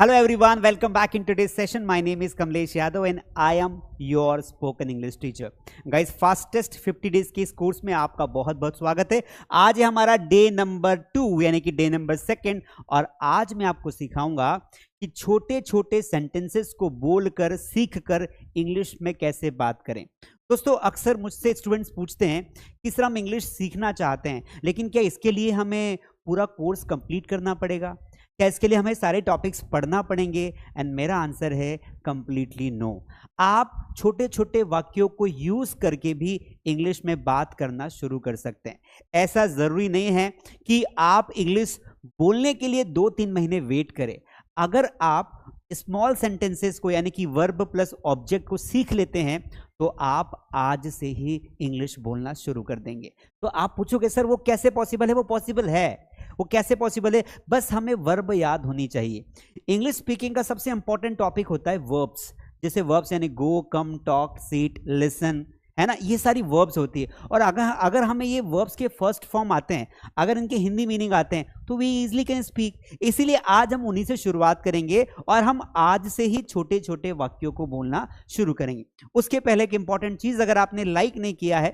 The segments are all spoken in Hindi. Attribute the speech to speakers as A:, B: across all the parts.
A: Hello everyone, welcome back in today's session. My name is Kamlesh Yadav and I am your spoken English teacher. Guys, fastest 50 days के इस कोर्स में आपका बहुत बहुत स्वागत है। आज है हमारा डे नंबर 2 यानी कि डे नंबर 2 और आज मैं आपको सिखाऊंगा कि छोटे छोटे सेंटेंसेस को बोलकर सीखकर इंग्लिश में कैसे बात करें। दोस्तों, अक्सर मुझसे स्टूडेंट्स पूछते हैं कि सर हम इंग्लिश सीखना चाहते हैं, लेकिन क्या इसके लिए हमें पूरा कोर्स कंप्लीट करना पड़ेगा? क्या इसके लिए हमें सारे टॉपिक्स पढ़ना पड़ेंगे? एंड मेरा आंसर है कंप्लीटली नो। आप छोटे छोटे वाक्यों को यूज करके भी इंग्लिश में बात करना शुरू कर सकते हैं। ऐसा जरूरी नहीं है कि आप इंग्लिश बोलने के लिए 2-3 महीने वेट करें। अगर आप स्मॉल सेंटेंसेस को यानी कि वर्ब प्लस ऑब्जेक्ट को सीख लेते हैं तो आप आज से ही इंग्लिश बोलना शुरू कर देंगे। तो आप पूछोगे सर वो कैसे पॉसिबल है? वो पॉसिबल है। वो कैसे पॉसिबल है? बस हमें वर्ब याद होनी चाहिए। इंग्लिश स्पीकिंग का सबसे इंपॉर्टेंट टॉपिक होता है वर्ब्स। जैसे वर्ब्स यानी गो, कम, टॉक, सिट, लिसन, है ना, ये सारी वर्ब्स होती है। और अगर हमें ये वर्ब्स के फर्स्ट फॉर्म आते हैं, अगर इनके हिंदी मीनिंग आते हैं तो वी इजीली कैन स्पीक। इसीलिए आज हम उन्हीं से शुरुआत करेंगे और हम आज से ही छोटे छोटे वाक्यों को बोलना शुरू करेंगे। उसके पहले एक इंपॉर्टेंट चीज, अगर आपने लाइक नहीं किया है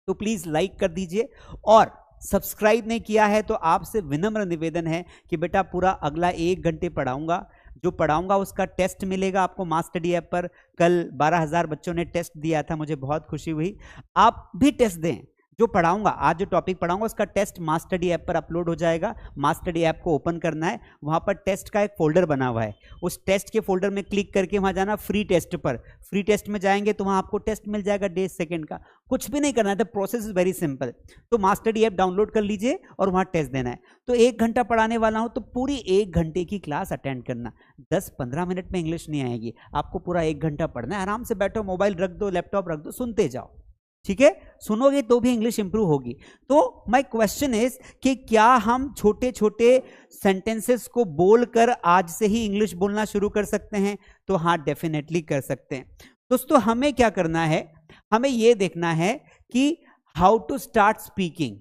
A: तो प्लीज लाइक कर दीजिए और सब्सक्राइब नहीं किया है तो आपसे विनम्र निवेदन है कि बेटा पूरा अगला 1 घंटे पढ़ाऊंगा। जो पढ़ाऊंगा उसका टेस्ट मिलेगा आपको मास स्टडी ऐप पर। कल 12,000 बच्चों ने टेस्ट दिया था, मुझे बहुत खुशी हुई। आप भी टेस्ट दें। जो पढ़ाऊंगा, आज जो टॉपिक पढ़ाऊंगा उसका टेस्ट मास स्टडी ऐप पर अपलोड हो जाएगा। मास स्टडी ऐप को ओपन करना है, वहां पर टेस्ट का एक फोल्डर बना हुआ है। उस टेस्ट के फोल्डर में क्लिक करके वहां जाना फ्री टेस्ट पर। फ्री टेस्ट में जाएंगे तो वहां आपको टेस्ट मिल जाएगा डे सेकंड का। कुछ भी नहीं करना है, the process is very simple. तो मास स्टडी ऐप डाउनलोड कर लीजिए और वहां टेस्ट देना है। तो 1 घंटा पढ़ाने वाला हूं तो पूरी 1 घंटे की क्लास अटेंड करना। 10-15 मिनट में इंग्लिश नहीं आएगी, आपको पूरा 1 घंटा पढ़ना है। आराम से बैठो, मोबाइल रख दो, लैपटॉप रख दो, सुनते जाओ। ठीक है, सुनोगे तो भी इंग्लिश इंप्रूव होगी। तो माय क्वेश्चन इज कि क्या हम छोटे छोटे सेंटेंसेस को बोलकर आज से ही इंग्लिश बोलना शुरू कर सकते हैं? तो हाँ, डेफिनेटली कर सकते हैं। दोस्तों, हमें क्या करना है? हमें यह देखना है कि how to start speaking,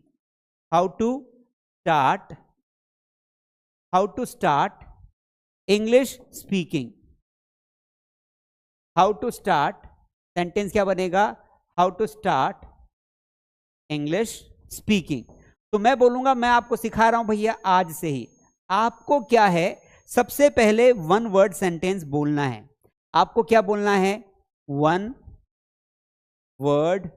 A: how to start English speaking. How to start, sentence क्या बनेगा? How to start English speaking. तो मैं बोलूंगा, मैं आपको सिखा रहा हूं भैया आज से ही। आपको क्या है, सबसे पहले 1 वर्ड सेंटेंस बोलना है। आपको क्या बोलना है? 1 वर्ड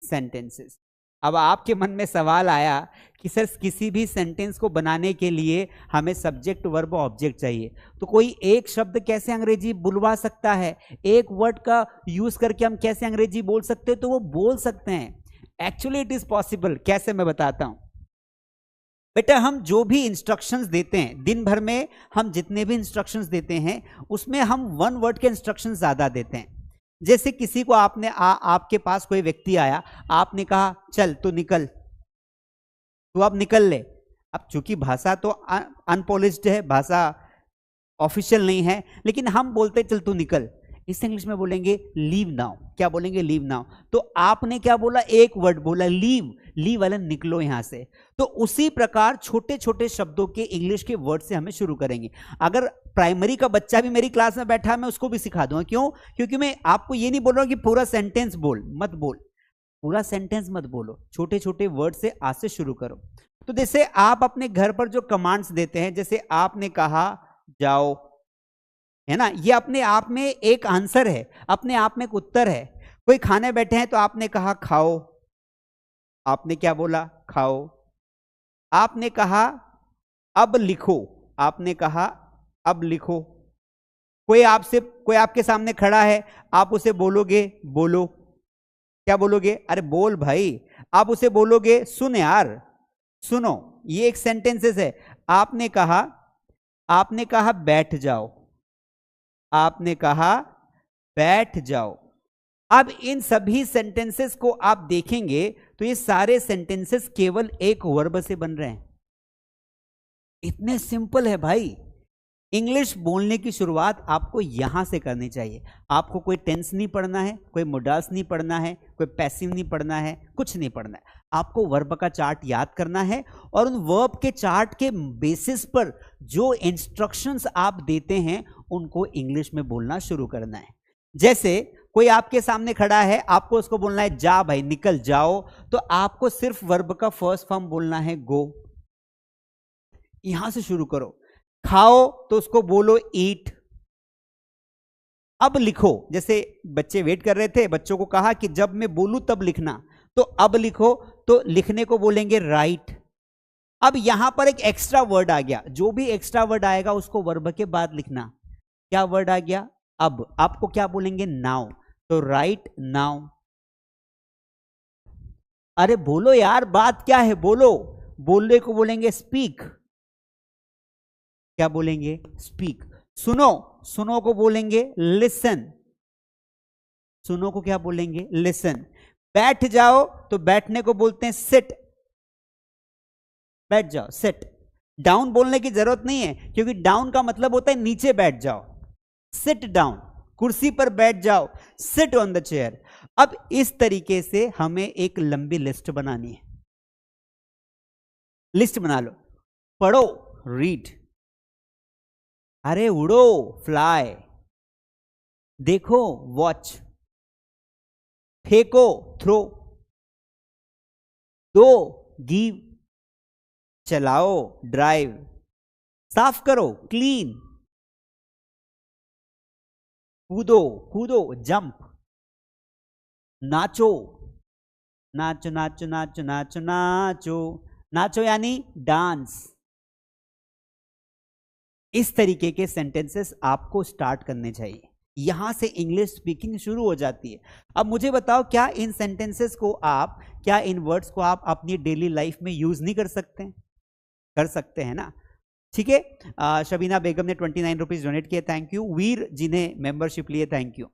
A: सेंटेंसेस। अब आपके मन में सवाल आया कि सर किसी भी सेंटेंस को बनाने के लिए हमें सब्जेक्ट, वर्ब, ऑब्जेक्ट चाहिए, तो कोई एक शब्द कैसे अंग्रेजी बुलवा सकता है? एक वर्ड का यूज करके हम कैसे अंग्रेजी बोल सकते हैं? तो वो बोल सकते हैं। Actually it is possible. कैसे, मैं बताता हूं। बेटा, हम जो भी इंस्ट्रक्शंस देते हैं दिन भर में, हम जितने भी इंस्ट्रक्शंस देते हैं उसमें हम 1 वर्ड के इंस्ट्रक्शंस ज्यादा देते हैं। जैसे किसी को आपने आपके पास कोई व्यक्ति आया, आपने कहा चल तू निकल, तो अब निकल ले। अब चूंकि भाषा तो अनपॉलिश्ड है, भाषा ऑफिशियल नहीं है, लेकिन हम बोलते चल तू निकल। इस इंग्लिश में बोलेंगे लीव नाउ। क्या बोलेंगे? Leave now. तो आपने क्या बोला? एक वर्ड बोला, लीव। लीव वाला निकलो यहां से। तो उसी प्रकार छोटे छोटे शब्दों के इंग्लिश के वर्ड से हमें शुरू करेंगे। अगर प्राइमरी का बच्चा भी मेरी क्लास में बैठा है, मैं उसको भी सिखा दूंगा। क्यों? क्योंकि मैं आपको ये नहीं बोल रहा हूं कि पूरा सेंटेंस बोल, मत बोल, पूरा सेंटेंस मत बोलो, छोटे छोटे वर्ड से आज से शुरू करो। तो जैसे आप अपने घर पर जो कमांड्स देते हैं, जैसे आपने कहा जाओ, है ना, ये अपने आप में एक आंसर है, अपने आप में एक उत्तर है। कोई खाने बैठे हैं तो आपने कहा खाओ, आपने क्या बोला? खाओ। आपने कहा अब लिखो, आपने कहा अब लिखो। कोई आपके सामने खड़ा है, आप उसे बोलोगे बोलो। क्या बोलोगे? अरे बोल भाई। आप उसे बोलोगे सुन यार, सुनो। ये एक सेंटेंसेस है। आपने कहा बैठ जाओ, आपने कहा बैठ जाओ। अब इन सभी सेंटेंसेस को आप देखेंगे तो ये सारे सेंटेंसेस केवल एक वर्ब से बन रहे हैं। इतने सिंपल है भाई। इंग्लिश बोलने की शुरुआत आपको यहां से करनी चाहिए। आपको कोई टेंस नहीं पढ़ना है, कोई मोडास नहीं पढ़ना है, कोई पैसिव नहीं पढ़ना है, कुछ नहीं पढ़ना है। आपको वर्ब का चार्ट याद करना है और उन वर्ब के चार्ट के बेसिस पर जो इंस्ट्रक्शंस आप देते हैं उनको इंग्लिश में बोलना शुरू करना है। जैसे कोई आपके सामने खड़ा है, आपको उसको बोलना है जा भाई निकल जाओ, तो आपको सिर्फ वर्ब का फर्स्ट फॉर्म बोलना है गो। यहां से शुरू करो। खाओ तो उसको बोलो ईट। अब लिखो, जैसे बच्चे वेट कर रहे थे, बच्चों को कहा कि जब मैं बोलूं तब लिखना, तो अब लिखो, तो लिखने को बोलेंगे राइट। अब यहां पर एक एक्स्ट्रा वर्ड आ गया, जो भी एक्स्ट्रा वर्ड आएगा उसको वर्ब के बाद लिखना। क्या वर्ड आ गया? अब आपको क्या बोलेंगे? नाउ, तो राइट नाउ। अरे बोलो यार, बात क्या है, बोलो। बोलने को बोलेंगे स्पीक। क्या बोलेंगे? स्पीक। सुनो, सुनो को बोलेंगे लिसन। सुनो को क्या बोलेंगे? लिसन। बैठ जाओ तो बैठने को बोलते हैं सिट। बैठ जाओ, सिट। डाउन बोलने की जरूरत नहीं है, क्योंकि डाउन का मतलब होता है नीचे बैठ जाओ। सिट डाउन, कुर्सी पर बैठ जाओ, सिट ऑन द चेयर। अब इस तरीके से हमें एक लंबी लिस्ट बनानी है। लिस्ट बना लो। पढ़ो, रीड। अरे उड़ो, फ्लाई। देखो, वॉच। फेंको, थ्रो। दो, गिव। चलाओ, ड्राइव। साफ करो, क्लीन। कूदो, कूदो, जंप। नाचो, नाचो नाचो नाचो नाचो नाचो। नाचो यानी डांस। इस तरीके के सेंटेंसेस आपको स्टार्ट करने चाहिए। यहां से इंग्लिश स्पीकिंग शुरू हो जाती है। अब मुझे बताओ, क्या इन सेंटेंसेस को आप, क्या इन वर्ड्स को आप अपनी डेली लाइफ में यूज नहीं कर सकते? कर सकते हैं ना। ठीक है। शबीना बेगम ने 29 रुपीज डोनेट किए, थैंक यू। वीर जी ने मेंबरशिप लिए, थैंक यू।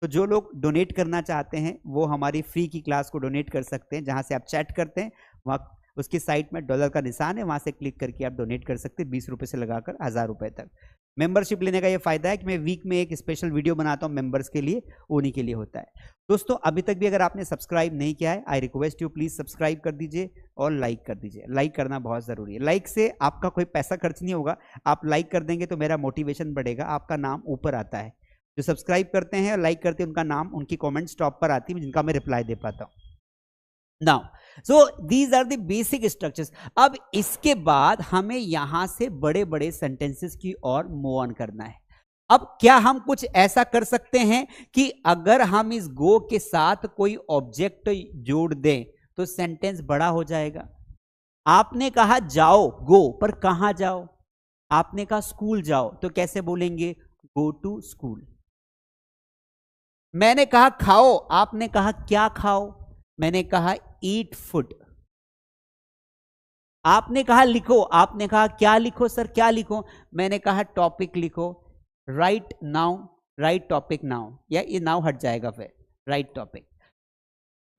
A: तो जो लोग डोनेट करना चाहते हैं वो हमारी फ्री की क्लास को डोनेट कर सकते हैं। जहां से आप चैट करते हैं वहां उसकी साइट में डॉलर का निशान है, वहां से क्लिक करके आप डोनेट कर सकते हैं, 20 रुपए से लगाकर 1000 रुपए तक। मेंबरशिप लेने का ये फायदा है कि मैं वीक में एक स्पेशल वीडियो बनाता हूं मेंबर्स के लिए, उन्हीं के लिए होता है। दोस्तों, अभी तक भी अगर आपने सब्सक्राइब नहीं किया है, I request you please subscribe कर दीजिए और लाइक कर दीजिए। लाइक करना बहुत जरूरी है। लाइक से आपका कोई पैसा खर्च नहीं होगा, आप लाइक कर देंगे तो मेरा मोटिवेशन बढ़ेगा, आपका नाम ऊपर आता है। जो सब्सक्राइब करते हैं और लाइक करते हैं उनका नाम, उनकी कमेंट्स टॉप पर आती है, जिनका मैं रिप्लाई दे पाता हूं। Now so these are the basic structures. अब इसके बाद हमें यहां से बड़े बड़े सेंटेंसेस की ओर मूव ऑन करना है। अब क्या हम कुछ ऐसा कर सकते हैं कि अगर हम इस गो के साथ कोई ऑब्जेक्ट जोड़ दें तो सेंटेंस बड़ा हो जाएगा? आपने कहा जाओ, गो, पर कहां जाओ? आपने कहा स्कूल जाओ, तो कैसे बोलेंगे? Go to school. मैंने कहा खाओ, आपने कहा क्या खाओ? मैंने कहा ईट फूड। आपने कहा लिखो, आपने कहा क्या लिखो सर, क्या लिखो? मैंने कहा टॉपिक लिखो। Right now, right topic now, या ये नाउ हट जाएगा फिर, राइट टॉपिक।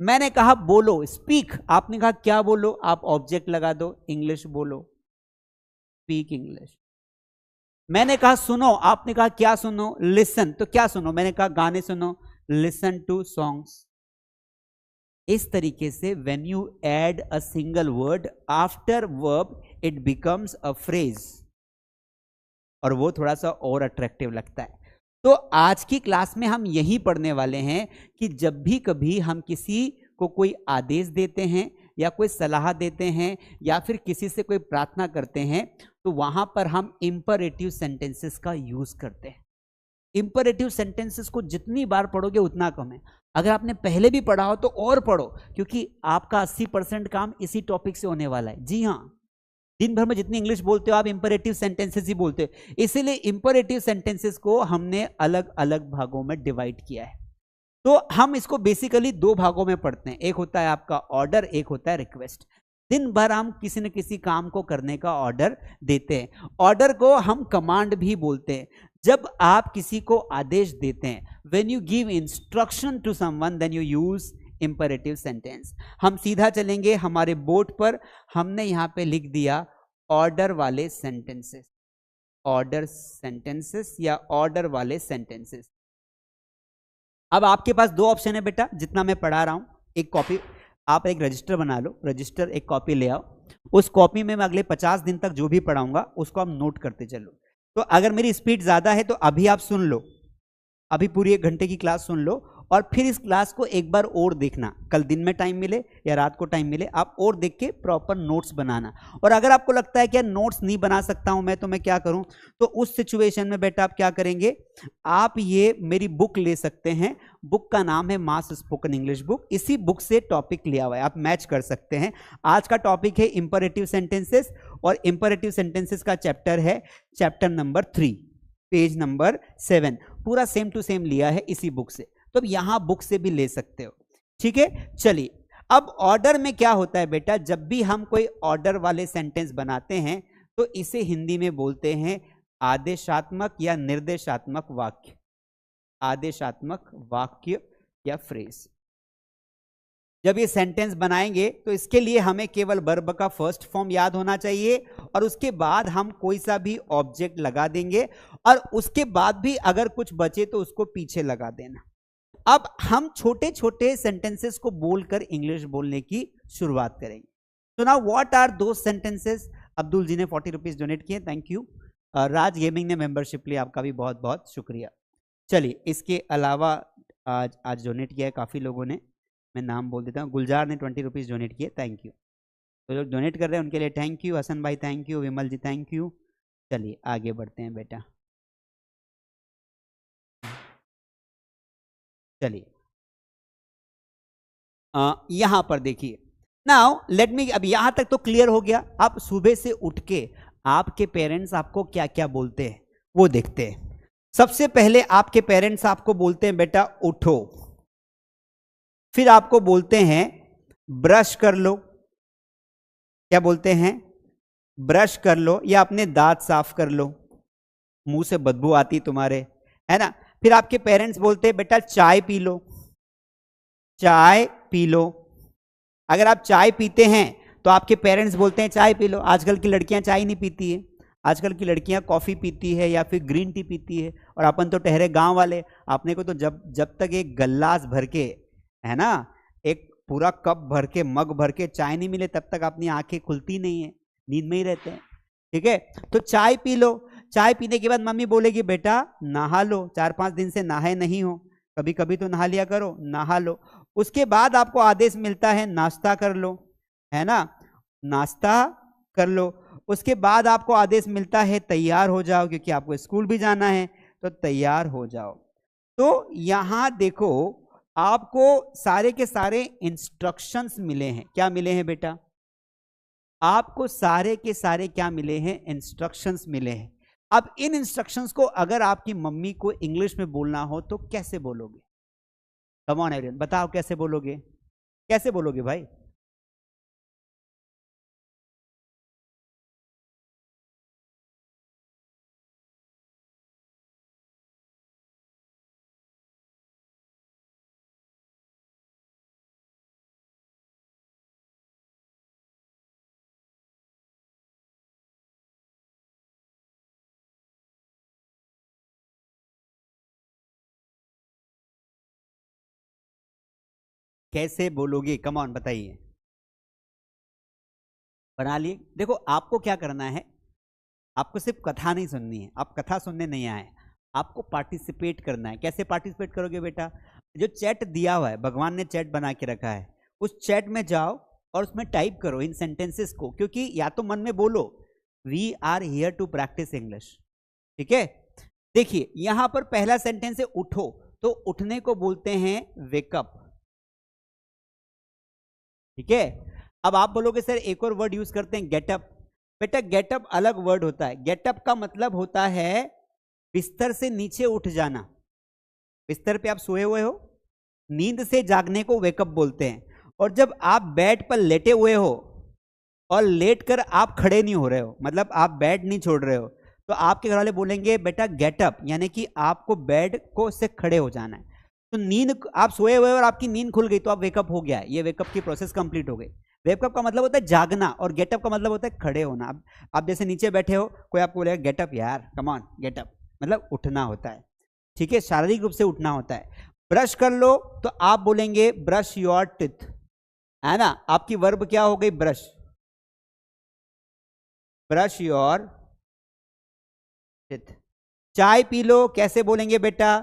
A: मैंने कहा बोलो, स्पीक। आपने कहा क्या बोलो? आप ऑब्जेक्ट लगा दो, इंग्लिश बोलो, स्पीक इंग्लिश। मैंने कहा सुनो, आपने कहा क्या सुनो? लिसन। तो क्या सुनो? मैंने कहा गाने सुनो, लिसन टू सॉन्ग्स। इस तरीके से when you add a single word after verb it becomes a phrase, और वो थोड़ा सा और अट्रैक्टिव लगता है। तो आज की क्लास में हम यही पढ़ने वाले हैं कि जब भी कभी हम किसी को कोई आदेश देते हैं या कोई सलाह देते हैं या फिर किसी से कोई प्रार्थना करते हैं तो वहां पर हम इंपरेटिव सेंटेंसेस का यूज करते हैं। इंपरेटिव सेंटेंसेस को जितनी बार पढ़ोगे उतना कम है। अगर आपने पहले भी पढ़ा हो तो और पढ़ो, क्योंकि आपका 80% काम इसी टॉपिक से होने वाला है। जी हाँ, दिन भर में जितनी इंग्लिश बोलते हो आप इंपरेटिव सेंटेंसेस ही बोलते हो, इसीलिए इंपरेटिव सेंटेंसेस को हमने अलग अलग भागों में डिवाइड किया है। तो हम इसको बेसिकली दो भागों में पढ़ते हैं, एक होता है आपका ऑर्डर, एक होता है रिक्वेस्ट। दिन भर हम किसी न किसी काम को करने का ऑर्डर देते हैं। ऑर्डर को हम कमांड भी बोलते हैं। जब आप किसी को आदेश देते हैं, when you give instruction to someone then you use imperative sentence. हम सीधा चलेंगे हमारे बोर्ड पर, हमने यहां पे लिख दिया ऑर्डर वाले सेंटेंसेस। ऑर्डर सेंटेंसेस या ऑर्डर वाले सेंटेंसेस। अब आपके पास दो ऑप्शन है बेटा, जितना मैं पढ़ा रहा हूं, एक कॉपी आप एक रजिस्टर बना लो, रजिस्टर एक कॉपी ले आओ, उस कॉपी में मैं अगले 50 दिन तक जो भी पढ़ाऊंगा उसको आप नोट करते चलो। तो अगर मेरी स्पीड ज्यादा है तो अभी आप सुन लो, अभी पूरी 1 घंटे की क्लास सुन लो, और फिर इस क्लास को एक बार और देखना, कल दिन में टाइम मिले या रात को टाइम मिले, आप और देख के प्रॉपर नोट्स बनाना। और अगर आपको लगता है कि यार नोट्स नहीं बना सकता हूं मैं, तो मैं क्या करूं, तो उस सिचुएशन में बेटा आप क्या करेंगे, आप ये मेरी बुक ले सकते हैं, बुक का नाम है मास स्पोकन इंग्लिश बुक, इसी बुक से टॉपिक लिया हुआ है, आप मैच कर सकते हैं। आज का टॉपिक है इंपरेटिव सेंटेंसेस, और इंपरेटिव सेंटेंसेस का चैप्टर है चैप्टर नंबर 3, पेज नंबर 7, पूरा सेम टू सेम लिया है इसी बुक से, तो अब यहां बुक से भी ले सकते हो। ठीक है, चलिए अब ऑर्डर में क्या होता है बेटा, जब भी हम कोई ऑर्डर वाले सेंटेंस बनाते हैं तो इसे हिंदी में बोलते हैं आदेशात्मक या निर्देशात्मक वाक्य, आदेशात्मक वाक्य या फ्रेज। जब ये सेंटेंस बनाएंगे तो इसके लिए हमें केवल वर्ब का फर्स्ट फॉर्म याद होना चाहिए, और उसके बाद हम कोई सा भी ऑब्जेक्ट लगा देंगे, और उसके बाद भी अगर कुछ बचे तो उसको पीछे लगा देना। अब हम छोटे छोटे सेंटेंसेस को बोलकर इंग्लिश बोलने की शुरुआत करेंगे। तो नाउ व्हाट आर दो सेंटेंसेस। अब्दुल जी ने 40 रुपीज डोनेट किए, थैंक यू। राज गेमिंग ने मेंबरशिप ली, आपका भी बहुत बहुत शुक्रिया। चलिए इसके अलावा आज डोनेट किया है काफ़ी लोगों ने, मैं नाम बोल देता हूँ। गुलजार ने 20 रुपीज डोनेट किए, थैंक यू। तो लोग डोनेट कर रहे हैं उनके लिए थैंक यू। हसन भाई thank you, Vimal ji thank you. चलिए आगे बढ़ते हैं बेटा, चलिए यहां पर देखिए। नाउ लेट मी, अब यहां तक तो क्लियर हो गया। आप सुबह से उठ के आपके पेरेंट्स आपको क्या क्या बोलते हैं वो देखते हैं। सबसे पहले आपके पेरेंट्स आपको बोलते हैं बेटा उठो, फिर आपको बोलते हैं ब्रश कर लो, क्या बोलते हैं, ब्रश कर लो, या अपने दांत साफ कर लो, मुंह से बदबू आती तुम्हारे, है ना। फिर आपके पेरेंट्स बोलते हैं बेटा चाय पी लो, चाय पी लो। अगर आप चाय पीते हैं तो आपके पेरेंट्स बोलते हैं चाय पी लो। आजकल की लड़कियां चाय नहीं पीती है, आजकल की लड़कियां कॉफी पीती है या फिर ग्रीन टी पीती है, और अपन तो ठहरे गांव वाले, आपने को तो जब तक एक गिलास भर के, है ना, एक पूरा कप भर के, मग भर के चाय नहीं मिले तब तक अपनी आंखें खुलती नहीं है, नींद में ही रहते हैं। ठीक है, तो चाय पी लो। चाय पीने के बाद मम्मी बोलेगी बेटा नहा लो, 4-5 दिन से नहाए नहीं हो, कभी कभी तो नहा लिया करो, नहा लो। उसके बाद आपको आदेश मिलता है नाश्ता कर लो, है ना, नाश्ता कर लो। उसके बाद आपको आदेश मिलता है तैयार हो जाओ, क्योंकि आपको स्कूल भी जाना है, तो तैयार हो जाओ। तो यहां देखो आपको सारे के सारे इंस्ट्रक्शंस मिले हैं। क्या मिले हैं बेटा, आपको सारे के सारे क्या मिले हैं, इंस्ट्रक्शंस मिले हैं। अब इन इंस्ट्रक्शंस को अगर आपकी मम्मी को इंग्लिश में बोलना हो तो कैसे बोलोगे, कम ऑन एवरीवन बताओ कैसे बोलोगे, कैसे बोलोगे भाई। कैसे बोलोगे, कम ऑन बताइए, बना लिए। देखो आपको क्या करना है, आपको सिर्फ कथा नहीं सुननी है, आप कथा सुनने नहीं आए, आपको पार्टिसिपेट करना है। कैसे पार्टिसिपेट करोगे बेटा, जो चैट दिया हुआ है, भगवान ने चैट बना के रखा है, उस चैट में जाओ और उसमें टाइप करो इन सेंटेंसेस को, क्योंकि या तो मन में बोलो we are here to practise English. ठीक है, देखिए यहां पर पहला सेंटेंस है उठो, तो उठने को बोलते हैं वेकअप। ठीक है, अब आप बोलोगे सर एक और वर्ड यूज करते हैं गेटअप। बेटा गेटअप अलग वर्ड होता है, गेटअप का मतलब होता है बिस्तर से नीचे उठ जाना। बिस्तर पे आप सोए हुए हो, नींद से जागने को वेकअप बोलते हैं। और जब आप बेड पर लेटे हुए हो और लेटकर आप खड़े नहीं हो रहे हो, मतलब आप बेड नहीं छोड़ रहे हो, तो आपके घर वाले बोलेंगे बेटा गेटअप, यानी कि आपको बेड को से खड़े हो जाना है। तो नींद, आप सोए हुए और आपकी नींद खुल गई तो आप वेकअप हो गया है, ये वेकअप की प्रोसेस कंप्लीट हो गई। वेकअप का मतलब होता है जागना, और गेटअप का मतलब होता है खड़े होना। अब आप जैसे नीचे बैठे हो, कोई आपको बोलेगा गेटअप यार, कम ऑन गेटअप, मतलब उठना होता है, ठीक है, शारीरिक रूप से उठना होता है। ब्रश कर लो तो आप बोलेंगे ब्रश योर टीथ, है ना, आपकी वर्ब क्या हो गई, ब्रश, ब्रश योर टीथ। चाय पी लो कैसे बोलेंगे बेटा,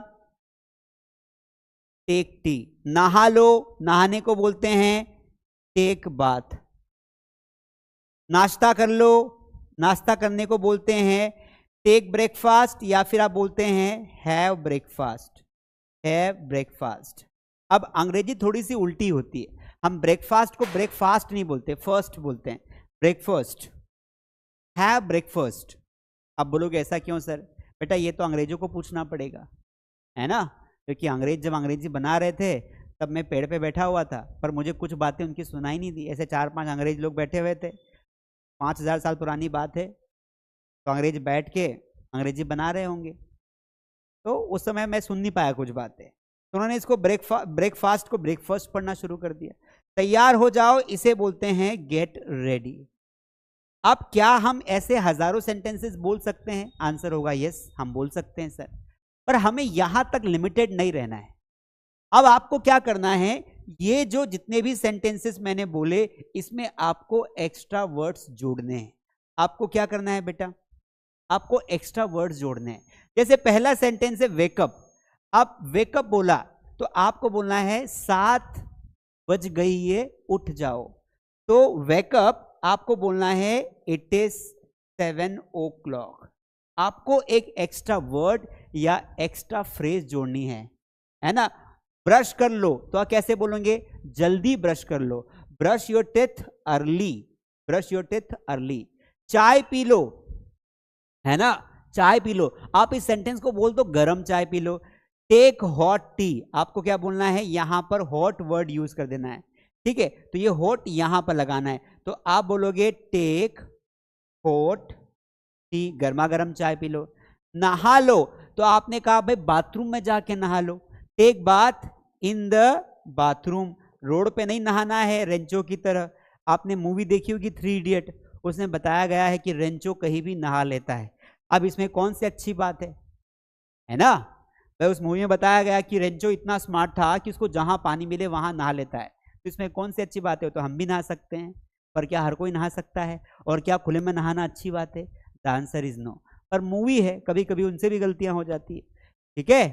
A: टेक टी। नहा लो, नहाने को बोलते हैं टेक बाथ। नाश्ता कर लो, नाश्ता करने को बोलते हैं टेक ब्रेकफास्ट, या फिर आप बोलते हैं हैव ब्रेकफास्ट, हैव ब्रेकफास्ट। अब अंग्रेजी थोड़ी सी उल्टी होती है, हम ब्रेकफास्ट को ब्रेकफास्ट नहीं बोलते, फर्स्ट बोलते हैं, ब्रेकफास्ट, हैव ब्रेकफास्ट। अब बोलोगे ऐसा क्यों सर, बेटा ये तो अंग्रेजों को पूछना पड़ेगा, है ना, क्योंकि अंग्रेज जब अंग्रेजी बना रहे थे तब मैं पेड़ पे बैठा हुआ था, पर मुझे कुछ बातें उनकी सुनाई नहीं दी। ऐसे 4-5 अंग्रेज लोग बैठे हुए थे, 5000 साल पुरानी बात है, तो अंग्रेज बैठ के अंग्रेजी बना रहे होंगे, तो उस समय मैं सुन नहीं पाया कुछ बातें, तो उन्होंने इसको ब्रेकफास्ट को ब्रेकफास्ट पढ़ना शुरू कर दिया। तैयार हो जाओ इसे बोलते हैं गेट रेडी। अब क्या हम ऐसे हजारों सेंटेंसेस बोल सकते हैं, आंसर होगा यस, हम बोल सकते हैं सर, पर हमें यहां तक लिमिटेड नहीं रहना है। अब आपको क्या करना है, ये जो जितने भी सेंटेंसेस मैंने बोले इसमें आपको एक्स्ट्रा वर्ड्स जोड़ने हैं। आपको क्या करना है बेटा, आपको एक्स्ट्रा वर्ड्स जोड़ने हैं। जैसे पहला सेंटेंस है वेकअप, आप वेकअप बोला तो आपको बोलना है 7 बज गई है उठ जाओ, तो वेकअप आपको बोलना है इट इज 7 o'clock। आपको एक एक्स्ट्रा वर्ड या एक्स्ट्रा फ्रेज जोड़नी है ना। ब्रश कर लो तो आप कैसे बोलेंगे, जल्दी ब्रश कर लो, brush your teeth early, brush your teeth early. चाय पी लो, है ना, चाय पी लो, आप इस सेंटेंस को बोल दो गरम चाय पी लो। टेक हॉट टी, आपको क्या बोलना है, यहां पर हॉट वर्ड यूज कर देना है, ठीक है, तो ये हॉट यहां पर लगाना है, तो आप बोलोगे टेक हॉट टी, गर्मा गर्म चाय पी लो। नहा लो तो आपने कहा भाई बाथरूम में जाके नहा लो, take bath in the bathroom, road पे नहीं नहाना है रेंचो की तरह। आपने मूवी देखी होगी 3 इडियट, उसमें बताया गया है कि रेंचो कहीं भी नहा लेता है। अब इसमें कौन सी अच्छी बात है ना, भाई उस मूवी में बताया गया कि रेंचो इतना स्मार्ट था कि उसको जहां पानी मिले वहां नहा लेता है, तो इसमें कौन सी अच्छी बात है, तो हम भी नहा सकते हैं, पर क्या हर कोई नहा सकता है, और क्या खुले में नहाना अच्छी बात है, द आंसर इज नो। पर मूवी है, कभी कभी उनसे भी गलतियां हो जाती है, ठीक है।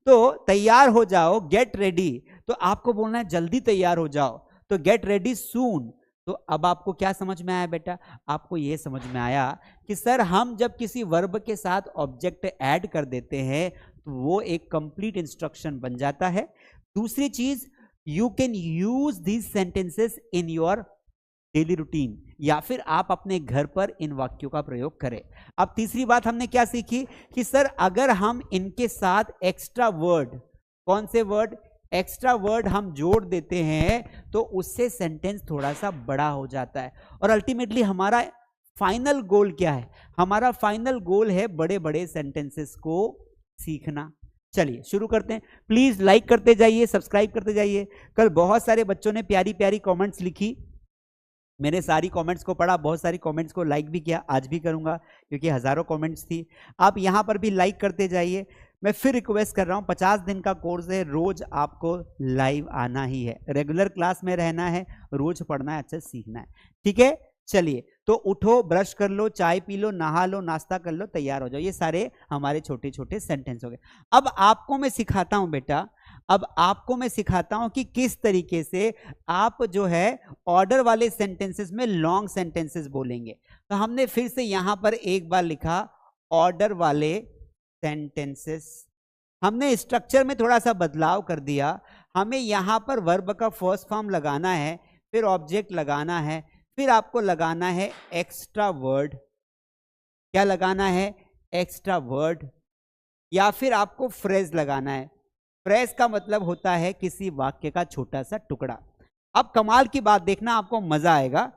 A: तो तैयार हो जाओ, गेट रेडी, तो आपको बोलना है जल्दी तैयार हो जाओ, तो गेट रेडी सून। तो अब आपको क्या समझ में आया बेटा, आपको यह समझ में आया कि सर हम जब किसी वर्ब के साथ ऑब्जेक्ट ऐड कर देते हैं तो वो एक कंप्लीट इंस्ट्रक्शन बन जाता है। दूसरी चीज, you can use these sentences in your daily routine, या फिर आप अपने घर पर इन वाक्यों का प्रयोग करें। अब तीसरी बात हमने क्या सीखी कि सर अगर हम इनके साथ एक्स्ट्रा वर्ड, कौन से वर्ड, एक्स्ट्रा वर्ड हम जोड़ देते हैं तो उससे सेंटेंस थोड़ा सा बड़ा हो जाता है, और अल्टीमेटली हमारा फाइनल गोल क्या है, हमारा फाइनल गोल है बड़े बड़े सेंटेंसेस को सीखना। चलिए शुरू करते हैं, प्लीज लाइक करते जाइए, सब्सक्राइब करते जाइए। कल बहुत सारे बच्चों ने प्यारी प्यारी कमेंट्स लिखी, मैंने सारी कमेंट्स को पढ़ा, बहुत सारी कमेंट्स को लाइक भी किया, आज भी करूंगा क्योंकि हजारों कमेंट्स थी। आप यहां पर भी लाइक करते जाइए। मैं फिर रिक्वेस्ट कर रहा हूं, 50 दिन का कोर्स है, रोज आपको लाइव आना ही है, रेगुलर क्लास में रहना है, रोज पढ़ना है, अच्छा सीखना है, ठीक है। चलिए तो उठो, ब्रश कर लो, चाय पी लो, नहा लो, नाश्ता कर लो, तैयार हो जाओ, ये सारे हमारे छोटे छोटे सेंटेंस हो गए। अब आपको मैं सिखाता हूं बेटा, अब आपको मैं सिखाता हूं कि किस तरीके से आप जो है ऑर्डर वाले सेंटेंसेस में लॉन्ग सेंटेंसेस बोलेंगे। तो हमने फिर से यहां पर एक बार लिखा ऑर्डर वाले सेंटेंसेस, हमने स्ट्रक्चर में थोड़ा सा बदलाव कर दिया, हमें यहां पर वर्ब का फर्स्ट फॉर्म लगाना है, फिर ऑब्जेक्ट लगाना है, फिर आपको लगाना है एक्स्ट्रा वर्ड, क्या लगाना है, एक्स्ट्रा वर्ड, या फिर आपको फ्रेज लगाना है। फ्रेज का मतलब होता है किसी वाक्य का छोटा सा टुकड़ा। अब कमाल की बात देखना, आपको मजा आएगा।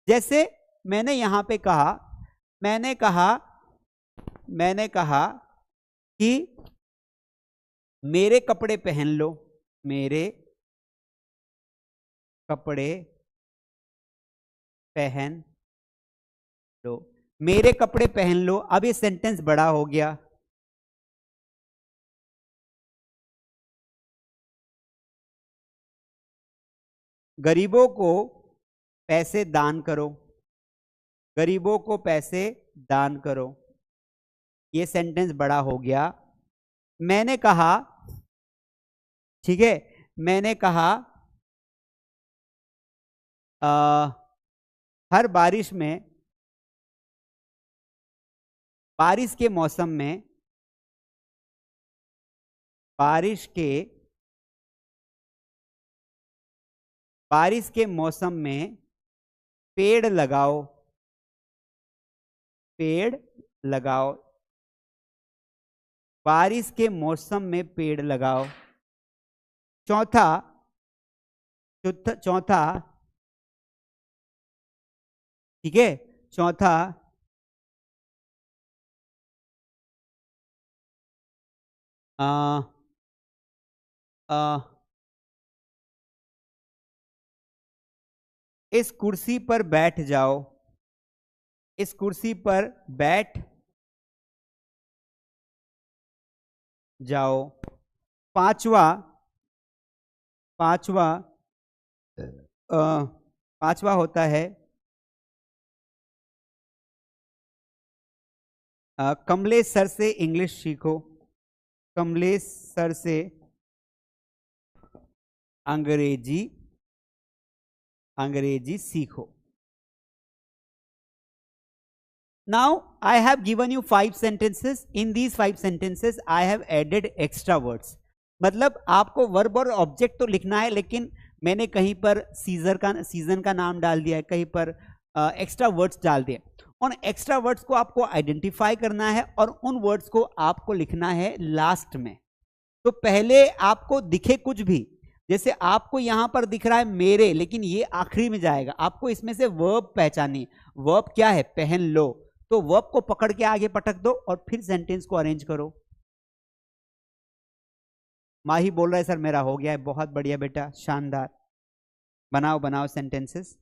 A: जैसे मैंने यहां पे कहा, मैंने कहा कि मेरे कपड़े पहन लो, मेरे कपड़े पहन लो, मेरे कपड़े पहन लो। अब ये सेंटेंस बड़ा हो गया। गरीबों को पैसे दान करो, गरीबों को पैसे दान करो, ये सेंटेंस बड़ा हो गया। मैंने कहा, ठीक है, मैंने कहा हर बारिश में, बारिश के मौसम में, बारिश के मौसम में पेड़ लगाओ, पेड़ लगाओ, बारिश के मौसम में पेड़ लगाओ। चौथा, ठीक है, चौथा, इस कुर्सी पर बैठ जाओ, इस कुर्सी पर बैठ जाओ। पांचवा, पांचवा होता है कमलेश सर से इंग्लिश सीखो, कमलेश सर से अंग्रेजी सीखो। Now I have given you 5 sentences. In these 5 sentences I have added extra words. मतलब आपको वर्ब और ऑब्जेक्ट तो लिखना है, लेकिन मैंने कहीं पर सीजन का नाम डाल दिया है, कहीं पर एक्स्ट्रा वर्ड्स डाल दिए। उन एक्स्ट्रा वर्ड्स को आपको आइडेंटिफाई करना है और उन वर्ड्स को आपको लिखना है लास्ट में। तो पहले आपको दिखे कुछ भी, जैसे आपको यहां पर दिख रहा है मेरे, लेकिन ये आखिरी में जाएगा। आपको इसमें से वर्ब पहचानी, वर्ब क्या है, पहन लो। तो वर्ब को पकड़ के आगे पटक दो और फिर सेंटेंस को अरेंज करो। माही बोल रहा है सर मेरा हो गया है। बहुत बढ़िया बेटा, शानदार, बनाओ बनाओ सेंटेंसेस।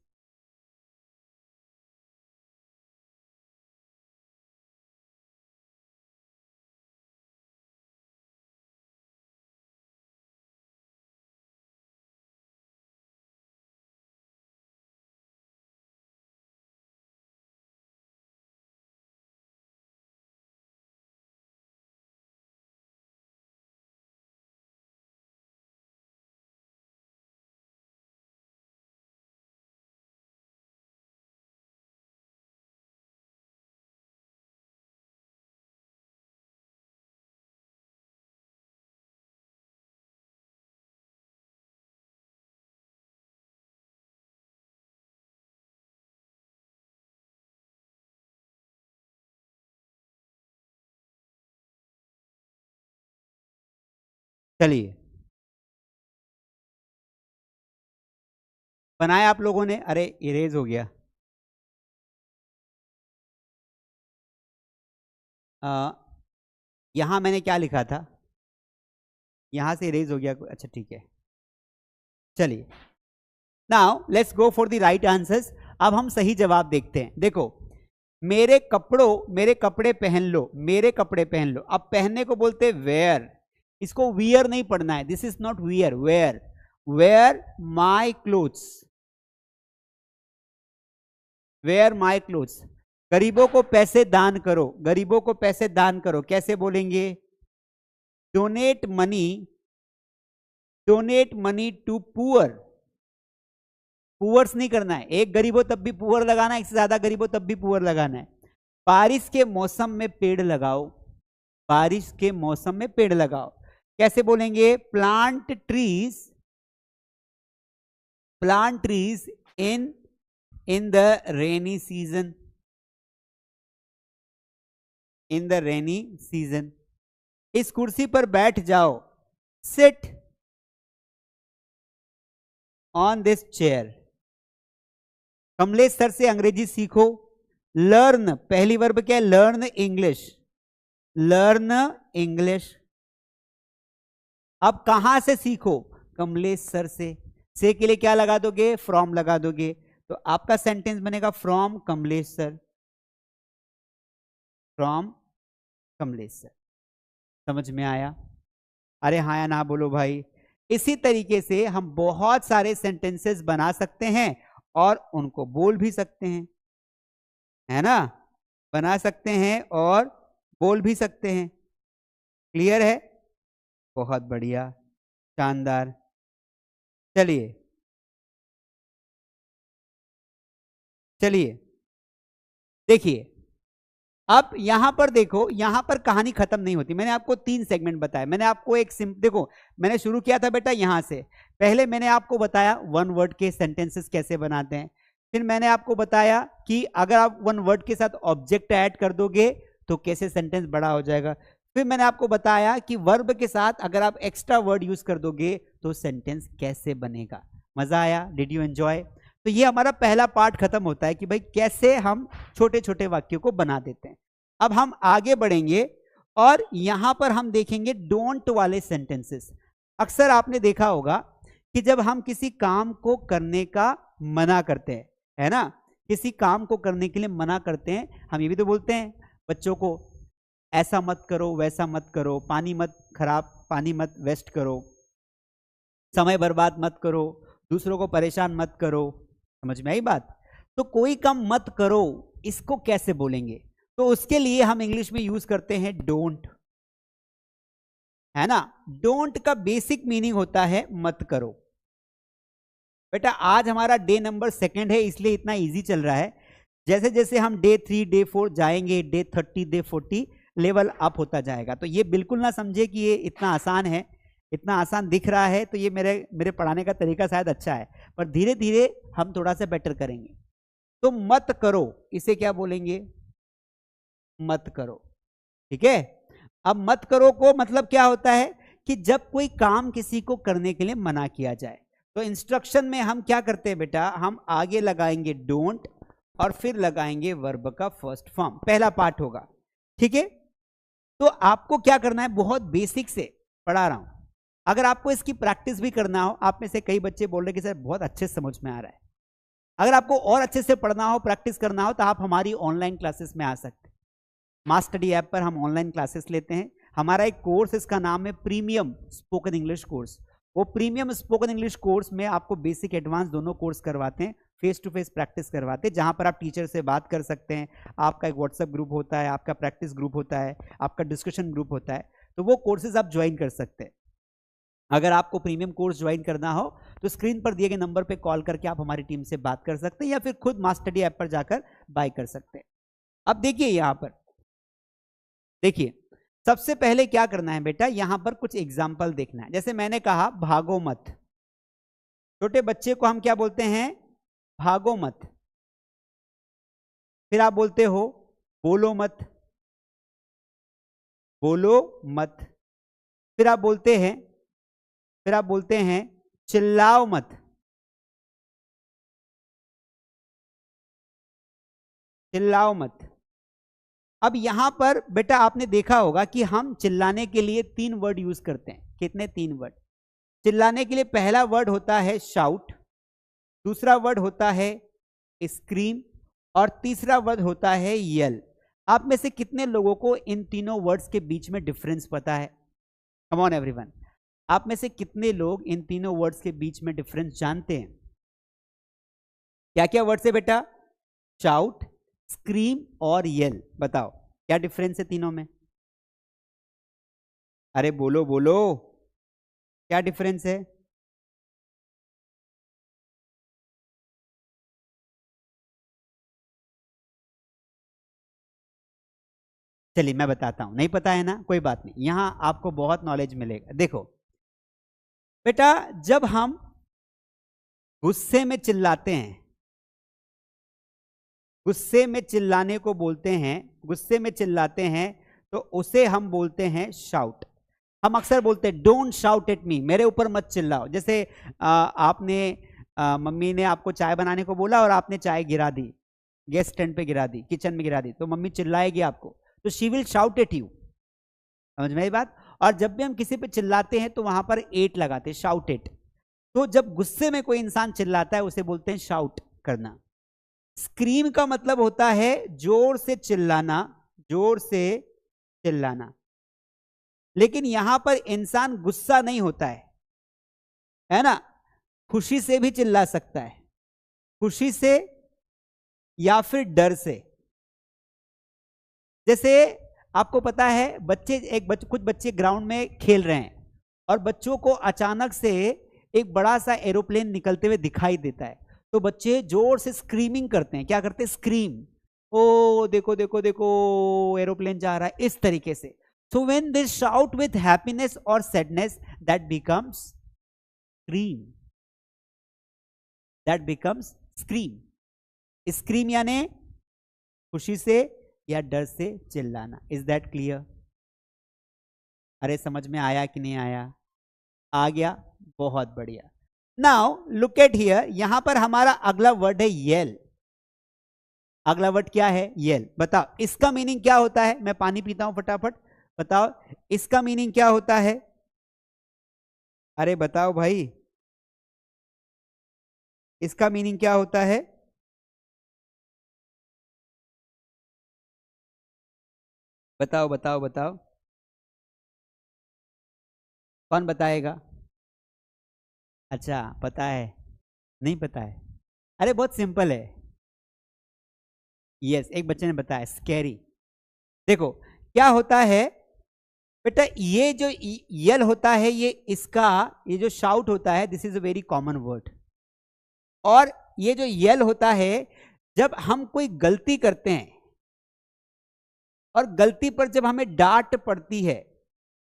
A: चलिए, बनाया आप लोगों ने? अरे इरेज हो गया। यहां मैंने क्या लिखा था, यहां से इरेज हो गया। अच्छा ठीक है, चलिए। Now let's go for the right answers. अब हम सही जवाब देखते हैं। देखो, मेरे कपड़े पहन लो, मेरे कपड़े पहन लो। अब पहनने को बोलते वेयर, इसको वियर नहीं पढ़ना है, this is not wear, wear, wear my clothes, wear my clothes. गरीबों को पैसे दान करो, गरीबों को पैसे दान करो, कैसे बोलेंगे, donate money to poor. Poors नहीं करना है, एक गरीब हो तब भी पुअर लगाना है, एक से ज्यादा गरीब हो तब भी पुअर लगाना है। बारिश के मौसम में पेड़ लगाओ, बारिश के मौसम में पेड़ लगाओ, कैसे बोलेंगे, plant trees in the rainy season, in the rainy season. इस कुर्सी पर बैठ जाओ, sit on this chair. Kamlesh sir से अंग्रेजी सीखो, लर्न, पहली वर्ब क्या है, लर्न इंग्लिश, लर्न इंग्लिश। अब कहां से सीखो, कमलेश सर से के लिए क्या लगा दोगे, फ्रॉम लगा दोगे। तो आपका सेंटेंस बनेगा from Kamlesh sir, from Kamlesh sir. समझ में आया? अरे हाँ या ना बोलो भाई। इसी तरीके से हम बहुत सारे सेंटेंसेस बना सकते हैं और उनको बोल भी सकते हैं, है ना? बना सकते हैं और बोल भी सकते हैं। क्लियर है? बहुत बढ़िया, शानदार। चलिए चलिए देखिए, अब यहां पर देखो, यहां पर कहानी खत्म नहीं होती। मैंने आपको 3 सेगमेंट बताए। मैंने आपको एक देखो, मैंने शुरू किया था बेटा यहां से। पहले मैंने आपको बताया 1 वर्ड के सेंटेंसेस कैसे बनाते हैं। फिर मैंने आपको बताया कि अगर आप 1 वर्ड के साथ ऑब्जेक्ट ऐड कर दोगे तो कैसे सेंटेंस बड़ा हो जाएगा। फिर मैंने आपको बताया कि वर्ब के साथ अगर आप एक्स्ट्रा वर्ड यूज कर दोगे तो सेंटेंस कैसे बनेगा। मजा आया? Did you enjoy? तो ये हमारा पहला पार्ट खत्म होता है कि भाई कैसे हम छोटे छोटे वाक्यों को बना देते हैं। अब हम आगे बढ़ेंगे और यहां पर हम देखेंगे डोंट वाले सेंटेंसेस। अक्सर आपने देखा होगा कि जब हम किसी काम को करने का मना करते हैं, है ना, किसी काम को करने के लिए मना करते हैं, हम ये भी तो बोलते हैं बच्चों को, ऐसा मत करो, वैसा मत करो, पानी मत वेस्ट करो, समय बर्बाद मत करो, दूसरों को परेशान मत करो। समझ में आई बात? तो कोई काम मत करो, इसको कैसे बोलेंगे? तो उसके लिए हम इंग्लिश में यूज करते हैं डोंट, है ना? डोंट का बेसिक मीनिंग होता है मत करो। बेटा आज हमारा डे नंबर 2 है, इसलिए इतना इजी चल रहा है। जैसे जैसे हम डे 3 डे 4 जाएंगे, डे 30 डे 40 लेवल अप होता जाएगा। तो ये बिल्कुल ना समझे कि ये इतना आसान है। इतना आसान दिख रहा है तो ये मेरे पढ़ाने का तरीका शायद अच्छा है, पर धीरे धीरे हम थोड़ा सा बेटर करेंगे। तो मत करो, इसे क्या बोलेंगे? मत करो। ठीक है? अब मत करो को मतलब क्या होता है कि जब कोई काम किसी को करने के लिए मना किया जाए तो इंस्ट्रक्शन में हम क्या करते हैं बेटा, हम आगे लगाएंगे डोंट और फिर लगाएंगे वर्ब का फर्स्ट फॉर्म। पहला पार्ट होगा। ठीक है? तो आपको क्या करना है, बहुत बेसिक से पढ़ा रहा हूं। अगर आपको इसकी प्रैक्टिस भी करना हो, आप में से कई बच्चे बोल रहे कि सर बहुत अच्छे से समझ में आ रहा है, अगर आपको और अच्छे से पढ़ना हो, प्रैक्टिस करना हो, तो आप हमारी ऑनलाइन क्लासेस में आ सकते हैं। मास्टडी ऐप पर हम ऑनलाइन क्लासेस लेते हैं। हमारा एक कोर्स, इसका नाम है प्रीमियम स्पोकन इंग्लिश कोर्स। वो प्रीमियम स्पोकन इंग्लिश कोर्स में आपको बेसिक एडवांस दोनों कोर्स करवाते हैं, फेस टू फेस प्रैक्टिस करवाते हैं, जहां पर आप टीचर से बात कर सकते हैं। आपका एक व्हाट्सएप ग्रुप होता है, आपका प्रैक्टिस ग्रुप होता है, आपका डिस्कशन ग्रुप होता है। तो वो कोर्सेज आप ज्वाइन कर सकते हैं। अगर आपको प्रीमियम कोर्स ज्वाइन करना हो तो स्क्रीन पर दिए गए नंबर पे कॉल करके आप हमारी टीम से बात कर सकते हैं, या फिर खुद मास्टडी ऐप पर जाकर बाय कर सकते हैं। अब देखिए, यहां पर देखिए, सबसे पहले क्या करना है बेटा, यहां पर कुछ एग्जाम्पल देखना है। जैसे मैंने कहा भागो मत, छोटे बच्चे को हम क्या बोलते हैं? भागो मत। फिर आप बोलते हो बोलो मत, बोलो मत। फिर आप बोलते हैं चिल्लाओ मत, चिल्लाओ मत। अब यहां पर बेटा आपने देखा होगा कि हम चिल्लाने के लिए 3 वर्ड यूज करते हैं। कितने? 3 वर्ड। चिल्लाने के लिए पहला वर्ड होता है शाउट, दूसरा वर्ड होता है स्क्रीम और तीसरा वर्ड होता है येल। आप में से कितने लोगों को इन तीनों वर्ड्स के बीच में डिफरेंस पता है? कम ऑन एवरीवन, आप में से कितने लोग इन तीनों वर्ड्स के बीच में डिफरेंस जानते हैं? क्या क्या वर्ड्स है बेटा? शाउट, स्क्रीम और येल। बताओ क्या डिफरेंस है तीनों में? अरे बोलो बोलो, क्या डिफरेंस है? चलिए मैं बताता हूं, नहीं पता है ना, कोई बात नहीं, यहां आपको बहुत नॉलेज मिलेगा। देखो बेटा, जब हम गुस्से में चिल्लाते हैं, गुस्से में चिल्लाने को बोलते हैं, गुस्से में चिल्लाते हैं तो उसे हम बोलते हैं शाउट। हम अक्सर बोलते हैं डोंट शाउट एट मी, मेरे ऊपर मत चिल्लाओ। जैसे आपने मम्मी ने आपको चाय बनाने को बोला और आपने चाय गिरा दी, गैस स्टैंड पे गिरा दी, किचन में गिरा दी, तो मम्मी चिल्लाएगी आपको, तो she will shout at you. समझ में आई बात? और जब भी हम किसी पे चिल्लाते हैं तो वहां पर एट लगाते हैं, शाउट एट। तो जब गुस्से में कोई इंसान चिल्लाता है उसे बोलते हैं शाउट करना। स्क्रीम का मतलब होता है जोर से चिल्लाना, जोर से चिल्लाना। लेकिन यहां पर इंसान गुस्सा नहीं होता है ना, खुशी से भी चिल्ला सकता है, खुशी से या फिर डर से। जैसे आपको पता है कुछ बच्चे ग्राउंड में खेल रहे हैं और बच्चों को अचानक से एक बड़ा सा एरोप्लेन निकलते हुए दिखाई देता है, तो बच्चे जोर से स्क्रीमिंग करते हैं। क्या करते हैं? स्क्रीम, ओ देखो देखो देखो एरोप्लेन जा रहा है, इस तरीके से। So when they shout with happiness और sadness, that becomes scream, that becomes scream. Scream यानी खुशी से या डर से चिल्लाना। Is that clear? अरे समझ में आया कि नहीं आया? आ गया, बहुत बढ़िया। नाउ लुक एट हियर, यहां पर हमारा अगला वर्ड है येल। अगला वर्ड क्या है? येल। बताओ इसका मीनिंग क्या होता है? मैं पानी पीता हूं फटाफट, बताओ इसका मीनिंग क्या होता है? अरे बताओ भाई, इसका मीनिंग क्या होता है? बताओ बताओ बताओ, कौन बताएगा? अच्छा पता है, नहीं पता है? अरे बहुत सिंपल है। यस, एक बच्चे ने बताया, स्कैरी। देखो क्या होता है बेटा, ये जो यल होता है, ये जो शाउट होता है, this is a very common word. और ये जो यल होता है, जब हम कोई गलती करते हैं और गलती पर जब हमें डांट पड़ती है,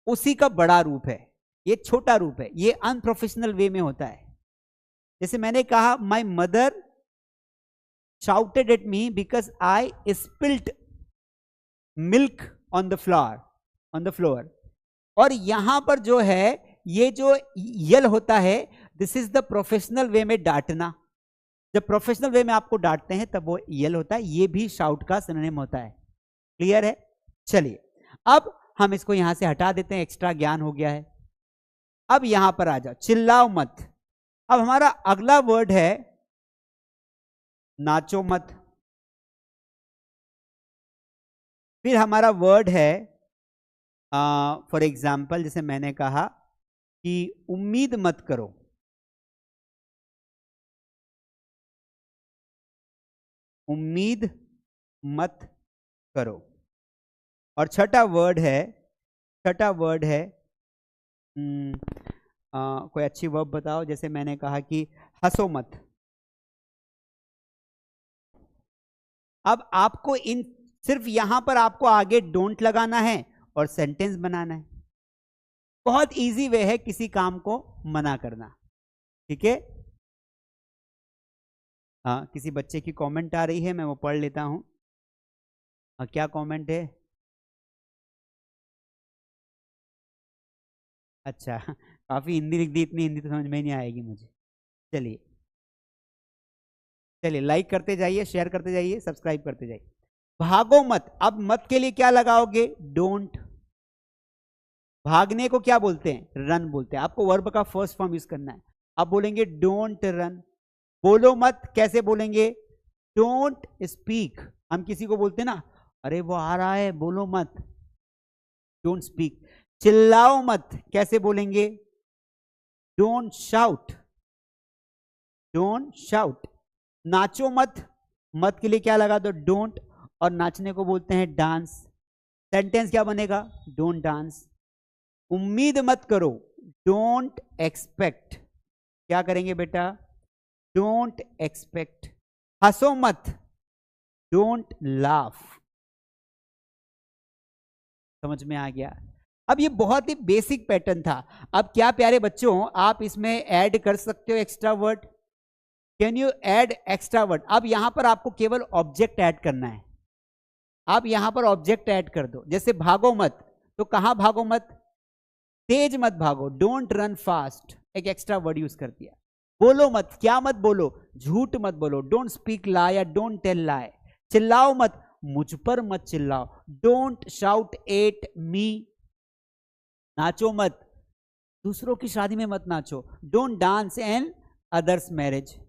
A: उसी का बड़ा रूप है, ये छोटा रूप है, ये अनप्रोफेशनल वे में होता है। जैसे मैंने कहा, my mother shouted at me because I spilt milk on the floor। और यहां पर जो है, ये जो यल होता है, this is the professional way में डांटना। जब प्रोफेशनल वे में आपको डांटते हैं तब वो यल होता है, ये भी शाउट का सिनोनिम होता है। क्लियर है? चलिए अब हम इसको यहां से हटा देते हैं, एक्स्ट्रा ज्ञान हो गया है। अब यहां पर आ जाओ, चिल्लाओ मत। अब हमारा अगला वर्ड है नाचो मत। फिर हमारा वर्ड है फॉर एग्जाम्पल, जैसे मैंने कहा कि उम्मीद मत करो। उम्मीद मत करो। और छठा वर्ड है कोई अच्छी वर्ब बताओ। जैसे मैंने कहा कि हंसो मत। अब आपको सिर्फ यहां पर आपको आगे डोंट लगाना है और सेंटेंस बनाना है। बहुत इजी वे है किसी काम को मना करना। ठीक है? हाँ, किसी बच्चे की कमेंट आ रही है, मैं वो पढ़ लेता हूं। क्या कमेंट है? अच्छा काफी हिंदी लिख दी, इतनी हिंदी तो समझ में नहीं आएगी मुझे। चलिए चलिए, लाइक करते जाइए, शेयर करते जाइए, सब्सक्राइब करते जाइए। भागो मत। अब मत के लिए क्या लगाओगे? डोंट। भागने को क्या बोलते हैं? रन बोलते हैं। आपको वर्ब का फर्स्ट फॉर्म यूज करना है। आप बोलेंगे डोंट रन। बोलो मत, कैसे बोलेंगे? Don't speak. हम किसी को बोलते हैं ना, अरे वो आ रहा है, बोलो मत, डोंट स्पीक। चिल्लाओ मत, कैसे बोलेंगे? Don't shout, don't shout. नाचो मत, मत के लिए क्या लगा दो? डोंट। और नाचने को बोलते हैं डांस। सेंटेंस क्या बनेगा? Don't dance. उम्मीद मत करो, डोंट एक्सपेक्ट। क्या करेंगे बेटा? Don't expect. हंसो मत, डोंट लाफ। समझ में आ गया? अब ये बहुत ही बेसिक पैटर्न था। अब क्या प्यारे बच्चों, आप इसमें ऐड कर सकते हो extra word. Can you add extra word? अब यहां पर आपको केवल ऑब्जेक्ट ऐड करना है। आप यहां पर ऑब्जेक्ट ऐड कर दो। जैसे भागो मत, तो कहां भागो मत? तेज मत भागो, डोंट रन फास्ट, एक एक्स्ट्रा वर्ड यूज कर दिया। बोलो मत, क्या मत बोलो? झूठ मत बोलो, डोंट स्पीक लाई या डोंट टेल लाई। चिल्लाओ मत, मुझ पर मत चिल्लाओ, डोंट शाउट एट मी। नाचो मत, दूसरों की शादी में मत नाचो, don't dance and others marriage.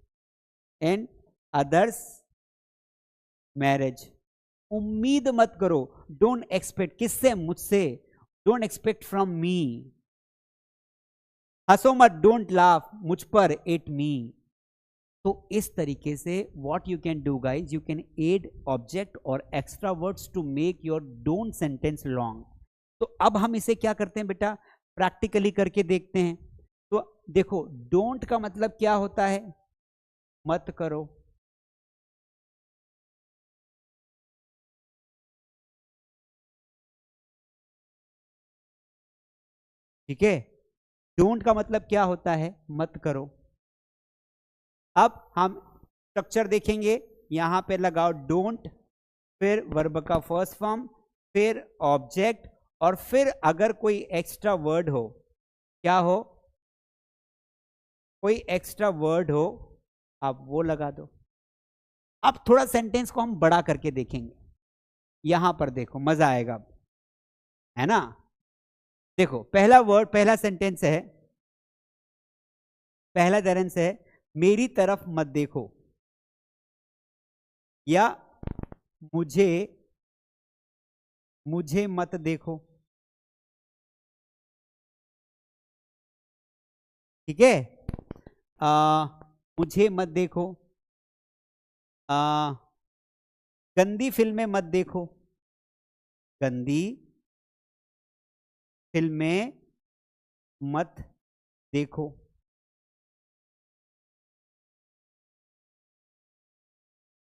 A: And others marriage. उम्मीद मत करो, डोंट एक्सपेक्ट। किससे? मुझसे। Don't expect from me. हंसो मत, डोंट लाफ मुझ पर, एट मी। तो इस तरीके से what you can do guys, you can add object और extra words to make your don't sentence long. तो अब हम इसे क्या करते हैं बेटा, प्रैक्टिकली करके देखते हैं। तो देखो, डोंट का मतलब क्या होता है? मत करो। ठीक है, डोंट का मतलब क्या होता है? मत करो। अब हम स्ट्रक्चर देखेंगे, यहां पे लगाओ डोंट, फिर वर्ब का फर्स्ट फॉर्म, फिर ऑब्जेक्ट, और फिर अगर कोई एक्स्ट्रा वर्ड हो, क्या हो? कोई एक्स्ट्रा वर्ड हो, आप वो लगा दो। अब थोड़ा सेंटेंस को हम बड़ा करके देखेंगे। यहां पर देखो, मजा आएगा, है ना? देखो, पहला वर्ड, पहला सेंटेंस है, पहला सेंटेंस है, मेरी तरफ मत देखो, या मुझे मुझे मत देखो। ठीक है, मुझे मत देखो। आ, गंदी फिल्में मत देखो, गंदी फिल्में मत देखो।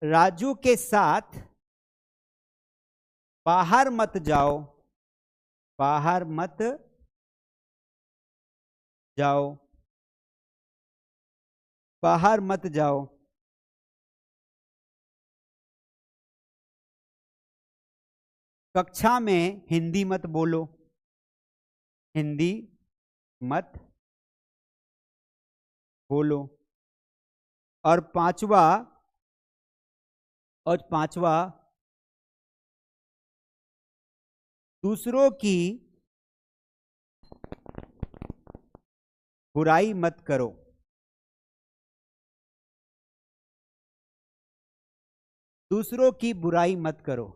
A: राजू के साथ बाहर मत जाओ, बाहर मत जाओ, बाहर मत जाओ। कक्षा में हिंदी मत बोलो, हिंदी मत बोलो। और पांचवा, दूसरों की बुराई मत करो, दूसरों की बुराई मत करो।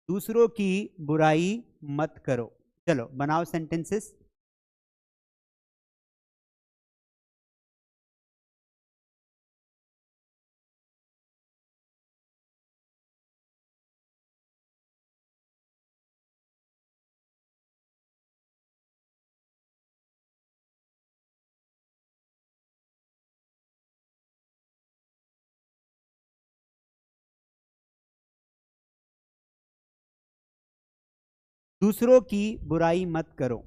A: दूसरों की बुराई मत करो। चलो बनाओ सेंटेंसेस। दूसरों की बुराई मत करो।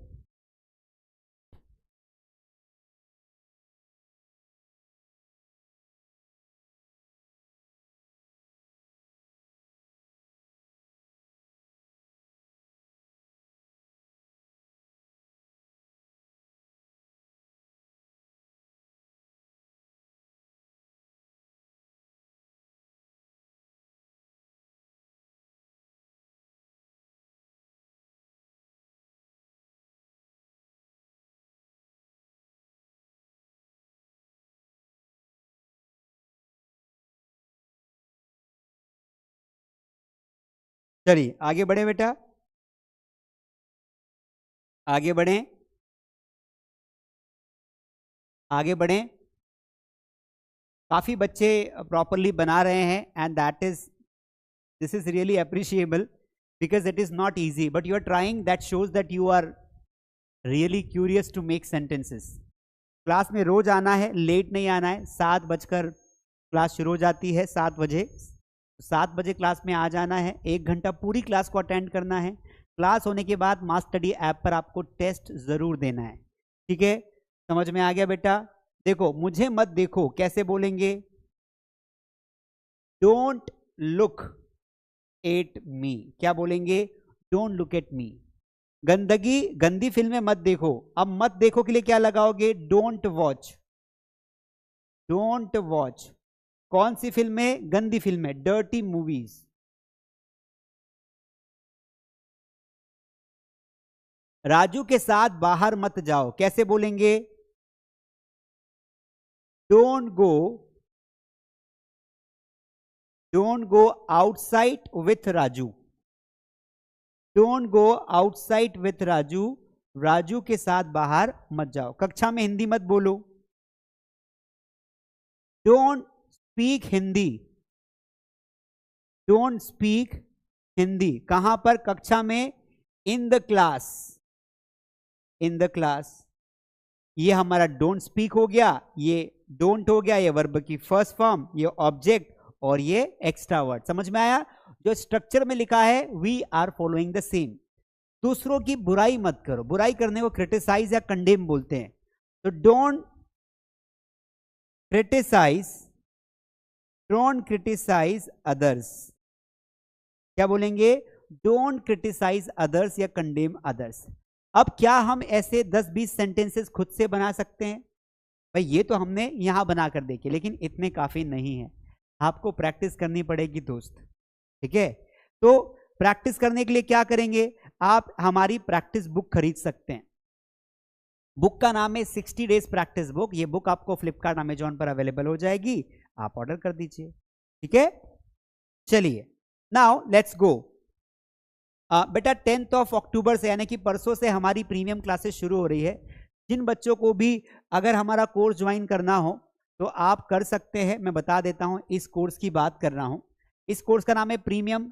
A: चलिए आगे बढ़े बेटा, आगे बढ़े, आगे बढ़े। काफी बच्चे प्रॉपरली बना रहे हैं, and that is, this is really appreciable, because it is not easy, but you are trying, that shows that you are really curious to make sentences. Class में रोज आना है, लेट नहीं आना है। 7 बजकर क्लास शुरू हो जाती है, 7 बजे। 7 बजे क्लास में आ जाना है, 1 घंटा पूरी क्लास को अटेंड करना है। क्लास होने के बाद मास स्टडी ऐप पर आपको टेस्ट जरूर देना है। ठीक है, समझ में आ गया बेटा? देखो, मुझे मत देखो कैसे बोलेंगे? Don't look at me. क्या बोलेंगे? Don't look at me. गंदी फिल्में मत देखो, अब मत देखो के लिए क्या लगाओगे? Don't watch. डोंट वॉच कौन सी फिल्में? गंदी फिल्में, डर्टी मूवीज। राजू के साथ बाहर मत जाओ, कैसे बोलेंगे? Don't go outside with Raju. Don't go outside with Raju. Raju के साथ बाहर मत जाओ। कक्षा में हिंदी मत बोलो। Don't speak Hindi. Don't speak Hindi. कहां पर? कक्षा में। In the class. In the class. ये हमारा डोंट स्पीक हो गया, ये डोंट हो गया, ये वर्ब की फर्स्ट फॉर्म, ये ऑब्जेक्ट और ये एक्स्ट्रा वर्ड। समझ में आया? जो स्ट्रक्चर में लिखा है we are following the same. दूसरों की बुराई मत करो। बुराई करने को क्रिटिसाइज या कंडेम बोलते हैं। तो डोंट क्रिटिसाइज अदर्स। क्या बोलेंगे? डोंट क्रिटिसाइज अदर्स या कंडेम अदर्स। अब क्या हम ऐसे 10-20 सेंटेंसेस खुद से बना सकते हैं? भाई ये तो हमने यहां बनाकर देखे, लेकिन इतने काफी नहीं है। आपको प्रैक्टिस करनी पड़ेगी दोस्त। ठीक है? तो प्रैक्टिस करने के लिए क्या करेंगे? आप हमारी प्रैक्टिस बुक खरीद सकते हैं। बुक का नाम है 60 डेज प्रैक्टिस बुक। ये बुक आपको फ्लिपकार्ट, अमेजॉन पर अवेलेबल हो जाएगी। आप ऑर्डर कर दीजिए। ठीक है? चलिए, नाउ लेट्स गो। बेटा 10 अक्टूबर से, यानी कि परसों से हमारी प्रीमियम क्लासेस शुरू हो रही है। जिन बच्चों को भी अगर हमारा कोर्स ज्वाइन करना हो तो आप कर सकते हैं। मैं बता देता हूं, इस कोर्स की बात कर रहा हूं। इस कोर्स का नाम है प्रीमियम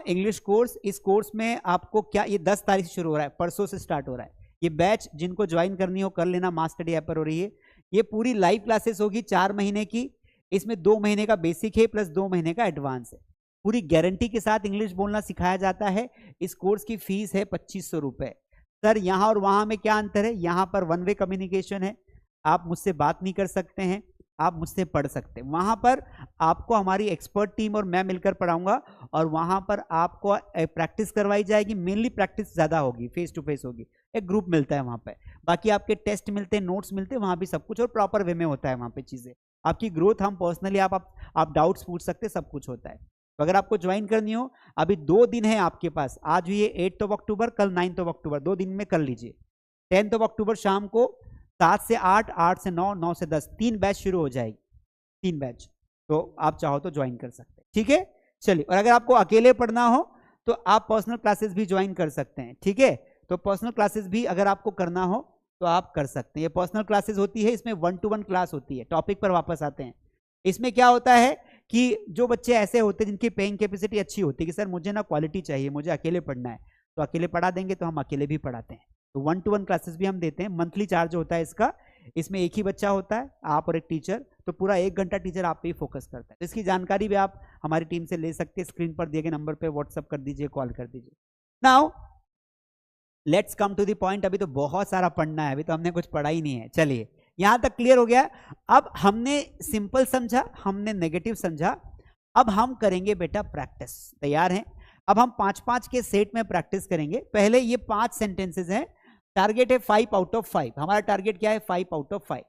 A: इंग्लिश कोर्स। इस कोर्स में आपको क्या, ये 10 तारीख से शुरू हो रहा है, परसों से स्टार्ट हो रहा है। ये बैच जिनको ज्वाइन करनी हो कर लेना, मास स्टडी ऐप पर हो रही है। ये पूरी लाइव क्लासेस होगी 4 महीने की। इसमें 2 महीने का बेसिक है प्लस 2 महीने का एडवांस है। पूरी गारंटी के साथ इंग्लिश बोलना सिखाया जाता है। इस कोर्स की फीस है 2500 रुपए। सर यहां और वहां में क्या अंतर है? यहां पर वन वे कम्युनिकेशन है, आप मुझसे बात नहीं कर सकते हैं, आप मुझसे पढ़ सकते हैं। वहां पर आपको हमारी एक्सपर्ट टीम और मैं मिलकर पढ़ाऊंगा, और वहां पर आपको प्रैक्टिस करवाई जाएगी। मेनली प्रैक्टिस ज्यादा होगी, फेस टू फेस होगी। एक ग्रुप मिलता है वहां पे, बाकी आपके टेस्ट मिलते हैं, नोट्स मिलते हैं, वहां भी सब कुछ और प्रॉपर वे में होता है। वहां पे चीजें आपकी ग्रोथ, हम पर्सनली आप डाउट्स पूछ सकते हैं, सब कुछ होता है। तो अगर आपको ज्वाइन करनी हो, अभी 2 दिन है आपके पास। आज हुई है 8 अक्टूबर, कल 9 अक्टूबर, 2 दिन में कर लीजिए। 10 अक्टूबर शाम को 7 से 8, 8 से 9, 9 से 10, 3 बैच शुरू हो जाएगी। 3 बैच, तो आप चाहो तो ज्वाइन कर सकते हैं। ठीक है? चलिए, और अगर आपको अकेले पढ़ना हो तो आप पर्सनल क्लासेस भी ज्वाइन कर सकते हैं। ठीक है? तो पर्सनल क्लासेस भी अगर आपको करना हो तो आप कर सकते हैं। ये पर्सनल क्लासेस होती है, इसमें 1-to-1 क्लास होती है। टॉपिक पर वापस आते हैं। इसमें क्या होता है कि जो बच्चे ऐसे होते हैं जिनकी पेइंग कैपेसिटी अच्छी होती है कि सर मुझे ना क्वालिटी चाहिए, मुझे अकेले पढ़ना है, तो अकेले पढ़ा देंगे, तो हम अकेले भी पढ़ाते हैं। तो 1-to-1 क्लासेस भी हम देते हैं। मंथली चार्ज होता है इसका। इसमें एक ही बच्चा होता है, आप और एक टीचर, तो पूरा 1 घंटा टीचर आप पे ही फोकस करता है। तो इसकी जानकारी भी आप हमारी टीम से ले सकते हैं। स्क्रीन पर दिए गए नंबर पर व्हाट्सअप कर दीजिए, कॉल कर दीजिए। Now let's come to the point. अभी तो बहुत सारा पढ़ना है, अभी तो हमने कुछ पढ़ा ही नहीं है। चलिए, यहां तक क्लियर हो गया। अब हमने सिंपल समझा, हमने नेगेटिव समझा। अब हम करेंगे बेटा प्रैक्टिस। तैयार हैं? अब हम 5-5 के सेट में प्रैक्टिस करेंगे। पहले ये 5 सेंटेंसेस हैं। टारगेट है 5 आउट ऑफ 5। हमारा टारगेट क्या है? 5 आउट ऑफ 5।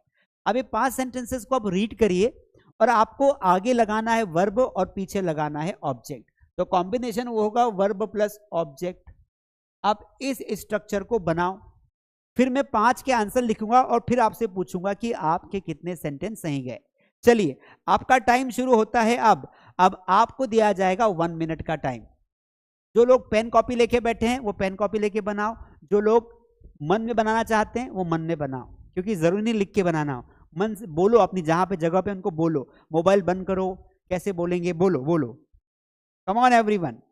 A: अब ये 5 सेंटेंसेस को आप रीड करिए, और आपको आगे लगाना है वर्ब और पीछे लगाना है ऑब्जेक्ट। तो कॉम्बिनेशन वो होगा वर्ब प्लस ऑब्जेक्ट। आप इस स्ट्रक्चर को बनाओ। फिर मैं 5 के आंसर लिखूंगा और फिर आपसे पूछूंगा कि आपके कितने सेंटेंस सही गए। चलिए, आपका टाइम शुरू होता है अब आपको दिया जाएगा 1 मिनट का टाइम। जो लोग पेन कॉपी लेके बैठे हैं वो पेन कॉपी लेके बनाओ। जो लोग मन में बनाना चाहते हैं वो मन में बनाओ, क्योंकि जरूरी नहीं लिख के बनाना हो। मन से बोलो, अपनी जहां पे जगह पे उनको बोलो। मोबाइल बंद करो, कैसे बोलेंगे? बोलो बोलो। कम ऑन एवरीवन।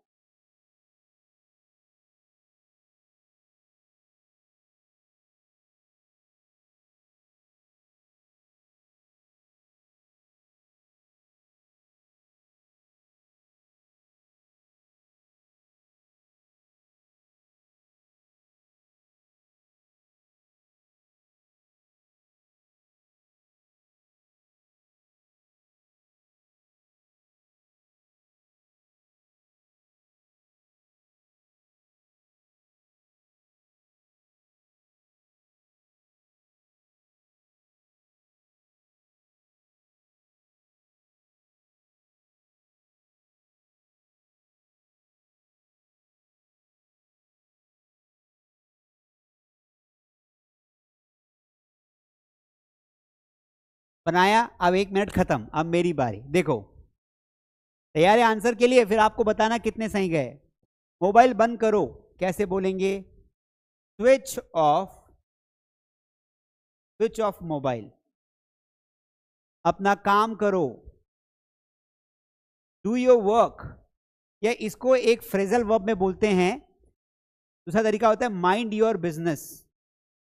A: बनाया। अब 1 मिनट खत्म, अब मेरी बारी। देखो तैयार है आंसर के लिए, फिर आपको बताना कितने सही गए। मोबाइल बंद करो, कैसे बोलेंगे? Switch off, switch off mobile. अपना काम करो, डू योर वर्क, या इसको एक फ्रेजल वर्ब में बोलते हैं। दूसरा तरीका होता है mind your business,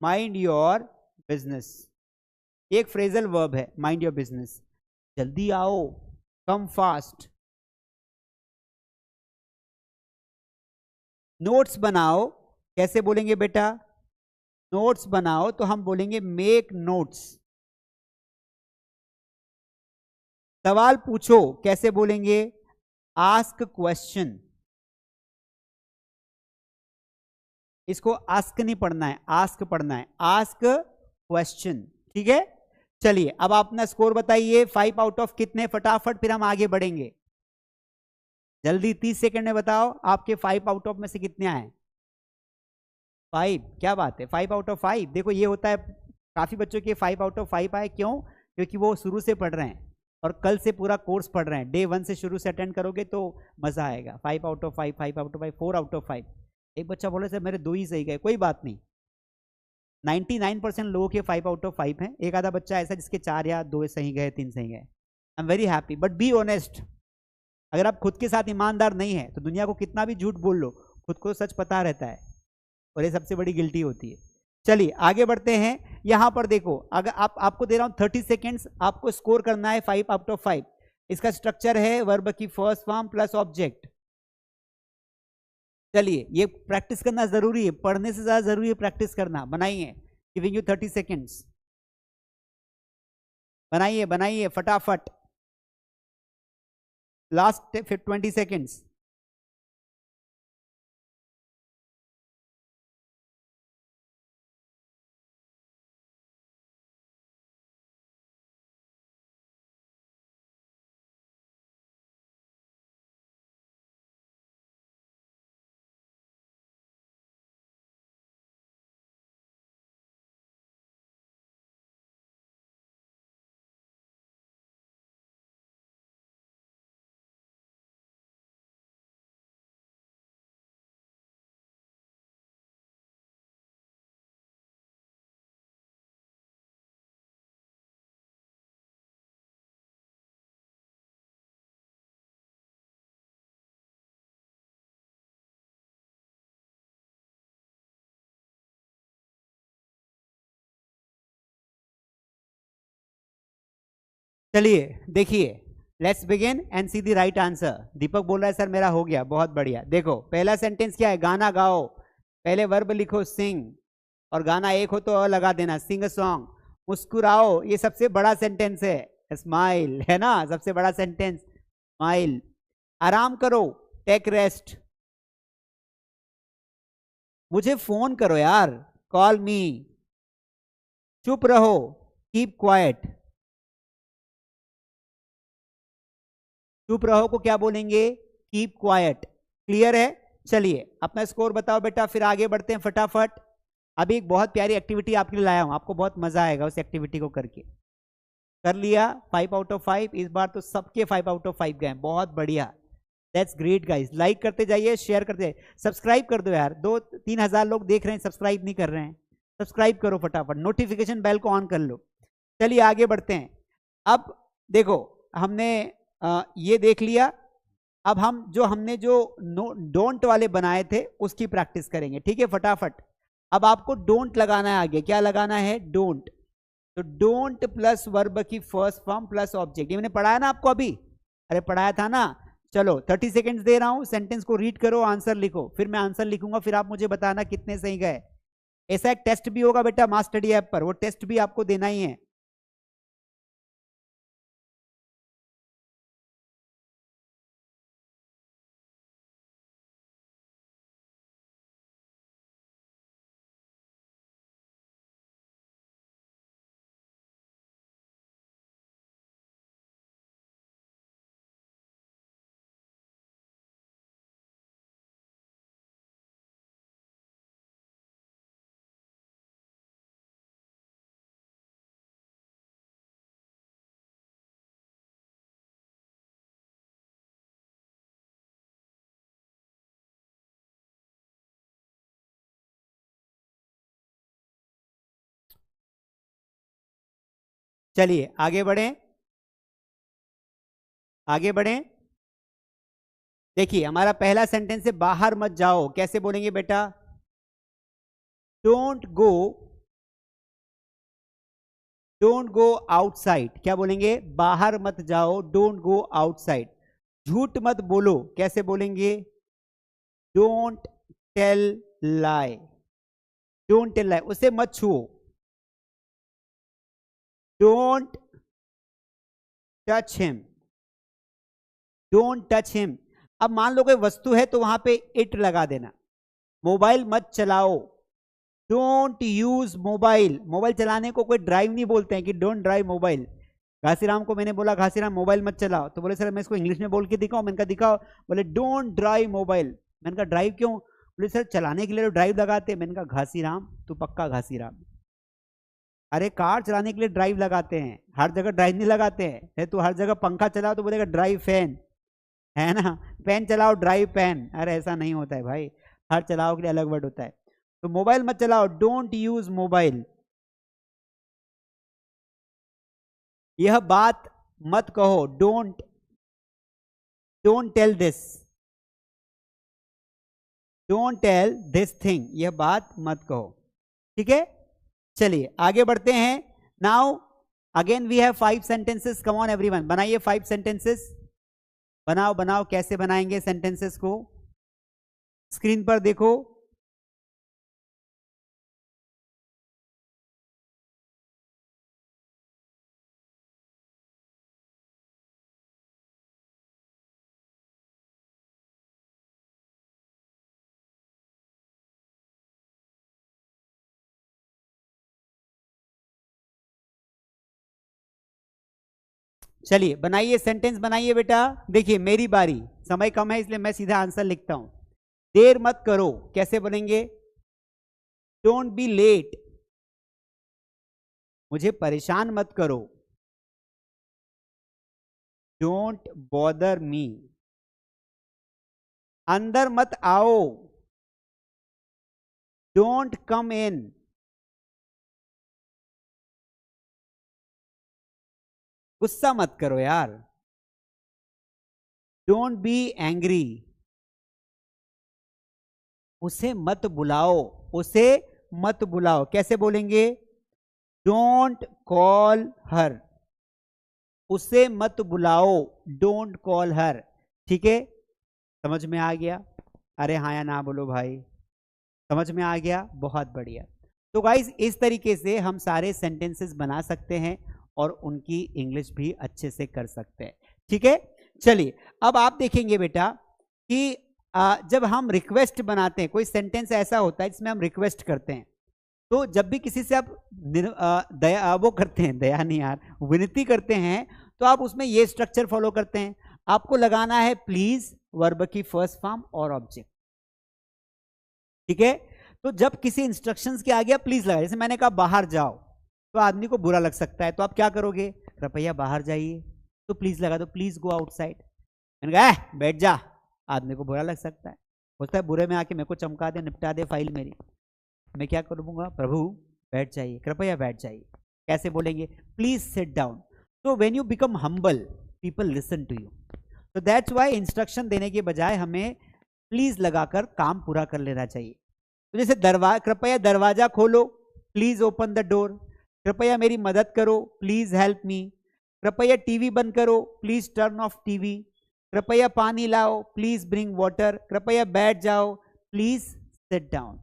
A: mind your business, एक फ्रेजल वर्ब है माइंड योर बिजनेस। जल्दी आओ, कम फास्ट। नोट्स बनाओ, कैसे बोलेंगे बेटा? नोट्स बनाओ तो हम बोलेंगे मेक नोट्स। सवाल पूछो, कैसे बोलेंगे? Ask question. इसको आस्क नहीं पढ़ना है, आस्क पढ़ना है, आस्क क्वेश्चन। ठीक है, चलिए अब आप अपना स्कोर बताइए, 5 आउट ऑफ कितने, फटाफट फिर हम आगे बढ़ेंगे। जल्दी 30 सेकंड में बताओ आपके 5 आउट ऑफ में से कितने आए? 5, क्या बात है, 5 आउट ऑफ 5। देखो ये होता है, काफी बच्चों के 5 आउट ऑफ 5 आए, क्यों? क्योंकि वो शुरू से पढ़ रहे हैं और कल से पूरा कोर्स पढ़ रहे हैं। डे 1 से शुरू से अटेंड करोगे तो मजा आएगा। 5 out of 5, 5 out of 5, 4 out of 5। एक बच्चा बोले सर मेरे 2 ही सही गए, कोई बात नहीं, 99% लोगों के 5 आउट ऑफ 5 हैं। एक आधा बच्चा ऐसा जिसके 4 या 2 सही गए, 3 सही गए। I am very happy, but be honest. अगर आप खुद के साथ ईमानदार नहीं है तो दुनिया को कितना भी झूठ बोल लो, खुद को सच पता रहता है, और ये सबसे बड़ी गिल्टी होती है। चलिए आगे बढ़ते हैं। यहां पर देखो, अगर आपको दे रहा हूं 30 सेकेंड्स, आपको स्कोर करना है 5 आउट ऑफ 5। इसका स्ट्रक्चर है वर्ब की फर्स्ट फॉर्म प्लस ऑब्जेक्ट। चलिए ये प्रैक्टिस करना जरूरी है, पढ़ने से ज्यादा जरूरी है प्रैक्टिस करना। बनाइए, गिविंग यू 30 सेकेंड्स, बनाइए बनाइए फटाफट, लास्ट 20 सेकेंड्स। चलिए देखिए, let's begin and see the right answer. Deepak बोल रहा है सर मेरा हो गया, बहुत बढ़िया। देखो पहला सेंटेंस क्या है, गाना गाओ। पहले वर्ब लिखो सिंग, और गाना एक हो तो अ लगा देना, सिंग अ सॉन्ग। मुस्कुराओ, ये सबसे बड़ा सेंटेंस है। स्माइल है ना सबसे बड़ा सेंटेंस, स्माइल। आराम करो, टेक रेस्ट। मुझे फोन करो यार, कॉल मी। चुप रहो, कीप क्वाइट। चुप रहो को क्या बोलेंगे? Keep quiet. क्लियर है? चलिए अपना स्कोर बताओ बेटा, फिर आगे बढ़ते हैं फटाफट। अभी एक बहुत प्यारी एक्टिविटी आपके लिए लाया हूं, आपको बहुत मजा आएगा उस एक्टिविटी को करके। कर लिया 5 आउट ऑफ 5, इस बार तो सबके 5 आउट ऑफ 5 गए, बहुत बढ़िया। That's great guys. लाइक करते जाइए, शेयर करते जाइए, सब्सक्राइब कर दो यार। 2-3 हजार लोग देख रहे हैं, सब्सक्राइब नहीं कर रहे हैं। सब्सक्राइब करो फटाफट, नोटिफिकेशन बेल को ऑन कर लो। चलिए आगे बढ़ते हैं। अब देखो हमने ये देख लिया। अब हम हमने जो डोंट वाले बनाए थे उसकी प्रैक्टिस करेंगे, ठीक है फटाफट। अब आपको डोंट लगाना है आगे, क्या लगाना है? डोंट। तो डोंट प्लस वर्ब की फर्स्ट फॉर्म प्लस ऑब्जेक्ट, ये मैंने पढ़ाया ना आपको अभी, अरे पढ़ाया था ना। चलो 30 सेकेंड्स दे रहा हूं, सेंटेंस को रीड करो, आंसर लिखो, फिर मैं आंसर लिखूंगा, फिर आप मुझे बताना कितने सही गए। ऐसा एक टेस्ट भी होगा बेटा मास स्टडी ऐप पर, वो टेस्ट भी आपको देना ही है। चलिए आगे बढ़ें, आगे बढ़ें। देखिए हमारा पहला सेंटेंस है बाहर मत जाओ, कैसे बोलेंगे बेटा? Don't go, don't go outside. क्या बोलेंगे? बाहर मत जाओ, डोंट गो आउटसाइड। झूठ मत बोलो, कैसे बोलेंगे? Don't tell lie, don't tell lie. उसे मत छुओ, don't touch him, don't touch him. अब मान लो कोई वस्तु है तो वहां पे इट लगा देना। मोबाइल मत चलाओ, डोंट यूज मोबाइल। मोबाइल चलाने को कोई ड्राइव नहीं बोलते हैं कि डोंट ड्राइव मोबाइल। घासीराम को मैंने बोला घासीराम मोबाइल मत चलाओ, तो बोले सर मैं इसको इंग्लिश में बोल के दिखाऊं? मैंने कहा दिखाओ। बोले डोंट ड्राइव मोबाइल। मैंने कहा ड्राइव क्यों? बोले सर चलाने के लिए तो ड्राइव लगाते हैं। मैंने कहा घासीराम तू पक्का घासीराम, अरे कार चलाने के लिए ड्राइव लगाते हैं, हर जगह ड्राइव नहीं लगाते हैं। तू हर जगह पंखा चलाओ तो बोलेगा ड्राइव फैन, है ना? पेन चलाओ ड्राइव पेन, अरे ऐसा नहीं होता है भाई, हर चलाओ के लिए अलग वर्ड होता है। तो मोबाइल मत चलाओ, डोंट यूज मोबाइल। यह बात मत कहो, don't, don't tell this, don't tell this thing. यह बात मत कहो, ठीक है? चलिए आगे बढ़ते हैं। Now again we have 5 sentences. Come on everyone, बनाइए 5 सेंटेंसेस। बनाओ बनाओ, कैसे बनाएंगे सेंटेंसेस को? स्क्रीन पर देखो। चलिए बनाइए सेंटेंस, बनाइए बेटा। देखिए मेरी बारी, समय कम है इसलिए मैं सीधा आंसर लिखता हूं। देर मत करो, कैसे बोलेंगे? Don't be late. मुझे परेशान मत करो, डोंट बॉदर मी। अंदर मत आओ, डोंट कम इन। गुस्सा मत करो यार, डोंट बी एंग्री। उसे मत बुलाओ, उसे मत बुलाओ, कैसे बोलेंगे? Don't call her. उसे मत बुलाओ, डोंट कॉल हर। ठीक है, समझ में आ गया? अरे हाँ या ना बोलो भाई, समझ में आ गया? बहुत बढ़िया। तो गाइस इस तरीके से हम सारे सेंटेंसेस बना सकते हैं और उनकी इंग्लिश भी अच्छे से कर सकते हैं। ठीक है, चलिए अब आप देखेंगे बेटा कि जब हम रिक्वेस्ट बनाते हैं, कोई सेंटेंस ऐसा होता है जिसमें हम रिक्वेस्ट करते हैं, तो जब भी किसी से आप दया वो करते हैं, दया नहीं यार, विनती करते हैं, तो आप उसमें ये स्ट्रक्चर फॉलो करते हैं। आपको लगाना है प्लीज, वर्ब की फर्स्ट फॉर्म और ऑब्जेक्ट। ठीक है, तो जब किसी इंस्ट्रक्शंस के आगे आप प्लीज लगाए, जैसे मैंने कहा बाहर जाओ, तो आदमी को बुरा लग सकता है, तो आप क्या करोगे? कृपया बाहर जाइए, तो प्लीज लगा दो, प्लीज गो आउटसाइड। मैंने कहा बैठ जा, आदमी को बुरा लग सकता है, होता है बुरे में आके मेरे को चमका दे, निपटा दे फाइल मेरी। मैं क्या करूंगा? प्रभु बैठ जाइए, कृपया बैठ जाइए। कैसे बोलेंगे? Please sit down. तो when you become humble, people listen to you. तो दैट्स व्हाई इंस्ट्रक्शन देने के बजाय हमें प्लीज लगाकर काम पूरा कर लेना चाहिए। तो जैसे कृपया दरवाजा खोलो, प्लीज ओपन द डोर। कृपया मेरी मदद करो, प्लीज हेल्प मी। कृपया टीवी बंद करो, प्लीज टर्न ऑफ टीवी। कृपया पानी लाओ, प्लीज ब्रिंग वाटर। कृपया बैठ जाओ, प्लीज सिट डाउन।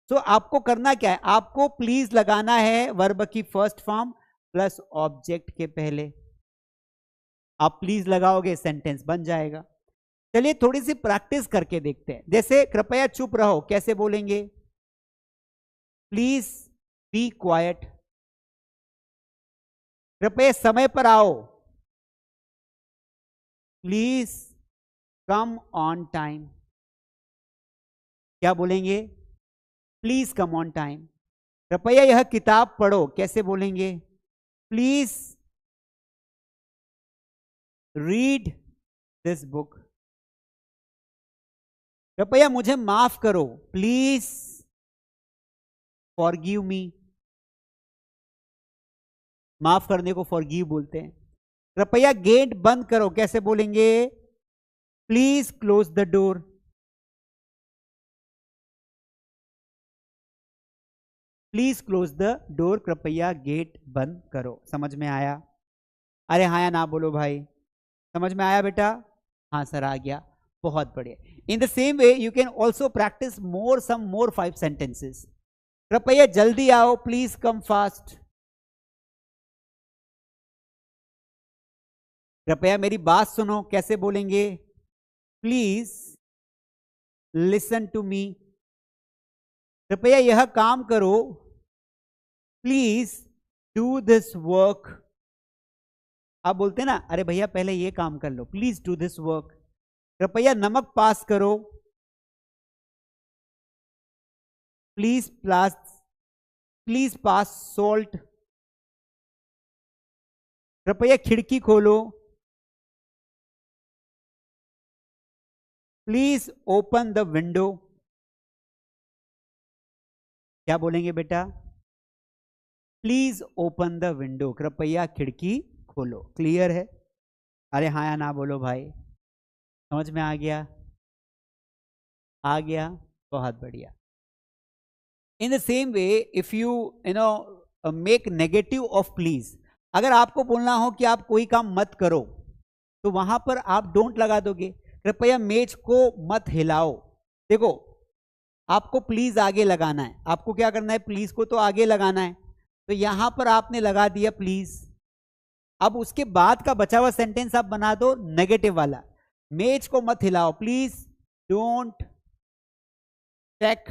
A: तो आपको करना क्या है? आपको प्लीज लगाना है वर्ब की फर्स्ट फॉर्म प्लस ऑब्जेक्ट के पहले। आप प्लीज लगाओगे, सेंटेंस बन जाएगा। चलिए थोड़ी सी प्रैक्टिस करके देखते हैं। जैसे कृपया चुप रहो, कैसे बोलेंगे? Please be quite. कृपया समय पर आओ, प्लीज कम ऑन टाइम। क्या बोलेंगे? Please come on time. कृपया यह किताब पढ़ो, कैसे बोलेंगे? Please read this book. कृपया मुझे माफ करो, प्लीज फॉरगिव मी। माफ करने को फॉरगिव बोलते हैं। कृपया गेट बंद करो, कैसे बोलेंगे? Please close the door. Please close the door, कृपया गेट बंद करो। समझ में आया? अरे हाँ या ना बोलो भाई, समझ में आया बेटा? हाँ सर आ गया, बहुत बढ़िया। In the same way you can also practise some more 5 sentences. कृपया जल्दी आओ, प्लीज कम फास्ट। कृपया मेरी बात सुनो, कैसे बोलेंगे? Please listen to me. कृपया यह काम करो, प्लीज डू दिस वर्क। आप बोलते हैं ना, अरे भैया पहले ये काम कर लो, प्लीज डू दिस वर्क। कृपया नमक पास करो, प्लीज पास सॉल्ट। कृपया खिड़की खोलो, प्लीज ओपन द विंडो। क्या बोलेंगे बेटा? प्लीज ओपन द विंडो, कृपया खिड़की खोलो। क्लियर है? अरे हाँ या ना बोलो भाई, समझ में आ गया? आ गया, बहुत बढ़िया। In the same way if you make negative of please, अगर आपको बोलना हो कि आप कोई काम मत करो, तो वहां पर आप डोंट लगा दोगे। कृपया मेज को मत हिलाओ। देखो, आपको प्लीज आगे लगाना है, आपको क्या करना है? प्लीज को तो आगे लगाना है, तो यहां पर आपने लगा दिया प्लीज। अब उसके बाद का बचा हुआ सेंटेंस आप बना दो नेगेटिव वाला। मेज को मत हिलाओ, please don't shake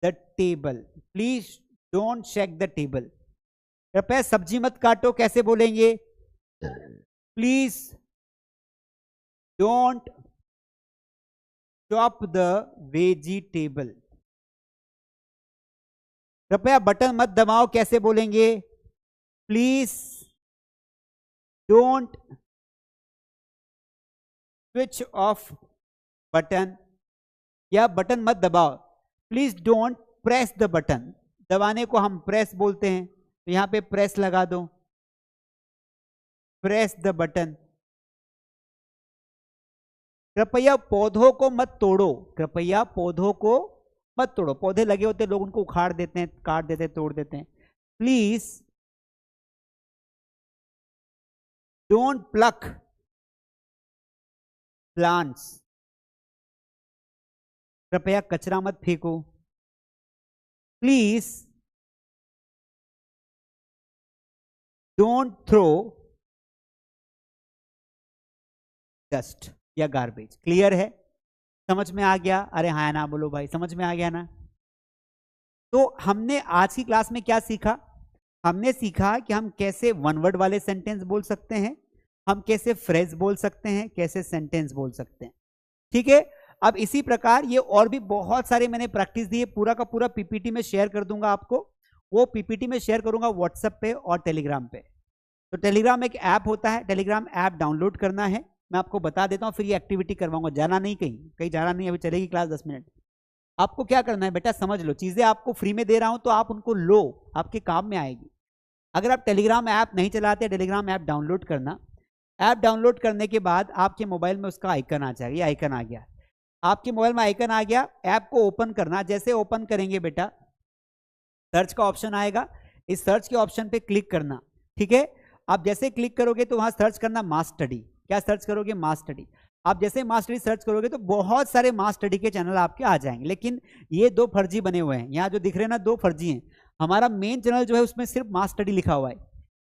A: the table. Please don't shake the table. कृपया सब्जी मत काटो, कैसे बोलेंगे? Please don't stop the vegetable. कृपया बटन मत दबाओ, कैसे बोलेंगे? Please don't switch off button, या बटन मत दबाओ। Please don't press the button, दबाने को हम प्रेस बोलते हैं, तो यहां पे प्रेस लगा दो, प्रेस द बटन। कृपया पौधों को मत तोड़ो, कृपया पौधों को मत तोड़ो। पौधे लगे होते लोग उनको उखाड़ देते हैं, काट देते हैं, तोड़ देते हैं। Please don't pluck plants. कृपया कचरा मत फेंको। प्लीज डोंट थ्रो डस्ट या गार्बेज। क्लियर है? समझ में आ गया? अरे हाँ ना बोलो भाई, समझ में आ गया ना? तो हमने आज की क्लास में क्या सीखा? हमने सीखा कि हम कैसे वन वर्ड वाले सेंटेंस बोल सकते हैं, हम कैसे फ्रेज बोल सकते हैं, कैसे सेंटेंस बोल सकते हैं। ठीक है, अब इसी प्रकार ये और भी बहुत सारे मैंने प्रैक्टिस दी है, पूरा का पूरा पीपीटी में शेयर कर दूंगा आपको। वो पीपीटी में शेयर करूंगा व्हाट्सएप पे और टेलीग्राम पे। तो टेलीग्राम एक ऐप होता है, टेलीग्राम ऐप डाउनलोड करना है, मैं आपको बता देता हूँ, फिर ये एक्टिविटी करवाऊंगा। जाना नहीं, कहीं जाना नहीं, अभी चलेगी क्लास 10 मिनट। आपको क्या करना है बेटा, समझ लो, चीजें आपको फ्री में दे रहा हूं तो आप उनको लो, आपके काम में आएगी। अगर आप टेलीग्राम ऐप नहीं चलाते, टेलीग्राम ऐप डाउनलोड करना। ऐप डाउनलोड करने के बाद आपके मोबाइल में उसका आइकन आ जाएगा, ये आइकन आ गया, आपके मोबाइल में आइकन आ गया। ऐप को ओपन करना, जैसे ओपन करेंगे बेटा सर्च का ऑप्शन आएगा, इस सर्च के ऑप्शन पे क्लिक करना। ठीक है, आप जैसे क्लिक करोगे तो वहां सर्च करना मास स्टडी। क्या सर्च करोगे? मास स्टडी। आप जैसे मास स्टडी सर्च करोगे तो बहुत सारे मास स्टडी के चैनल आपके आ जाएंगे, लेकिन ये 2 फर्जी बने हुए हैं, यहाँ जो दिख रहे हैं ना 2 फर्जी हैं। हमारा मेन चैनल जो है उसमें सिर्फ मास स्टडी लिखा हुआ है,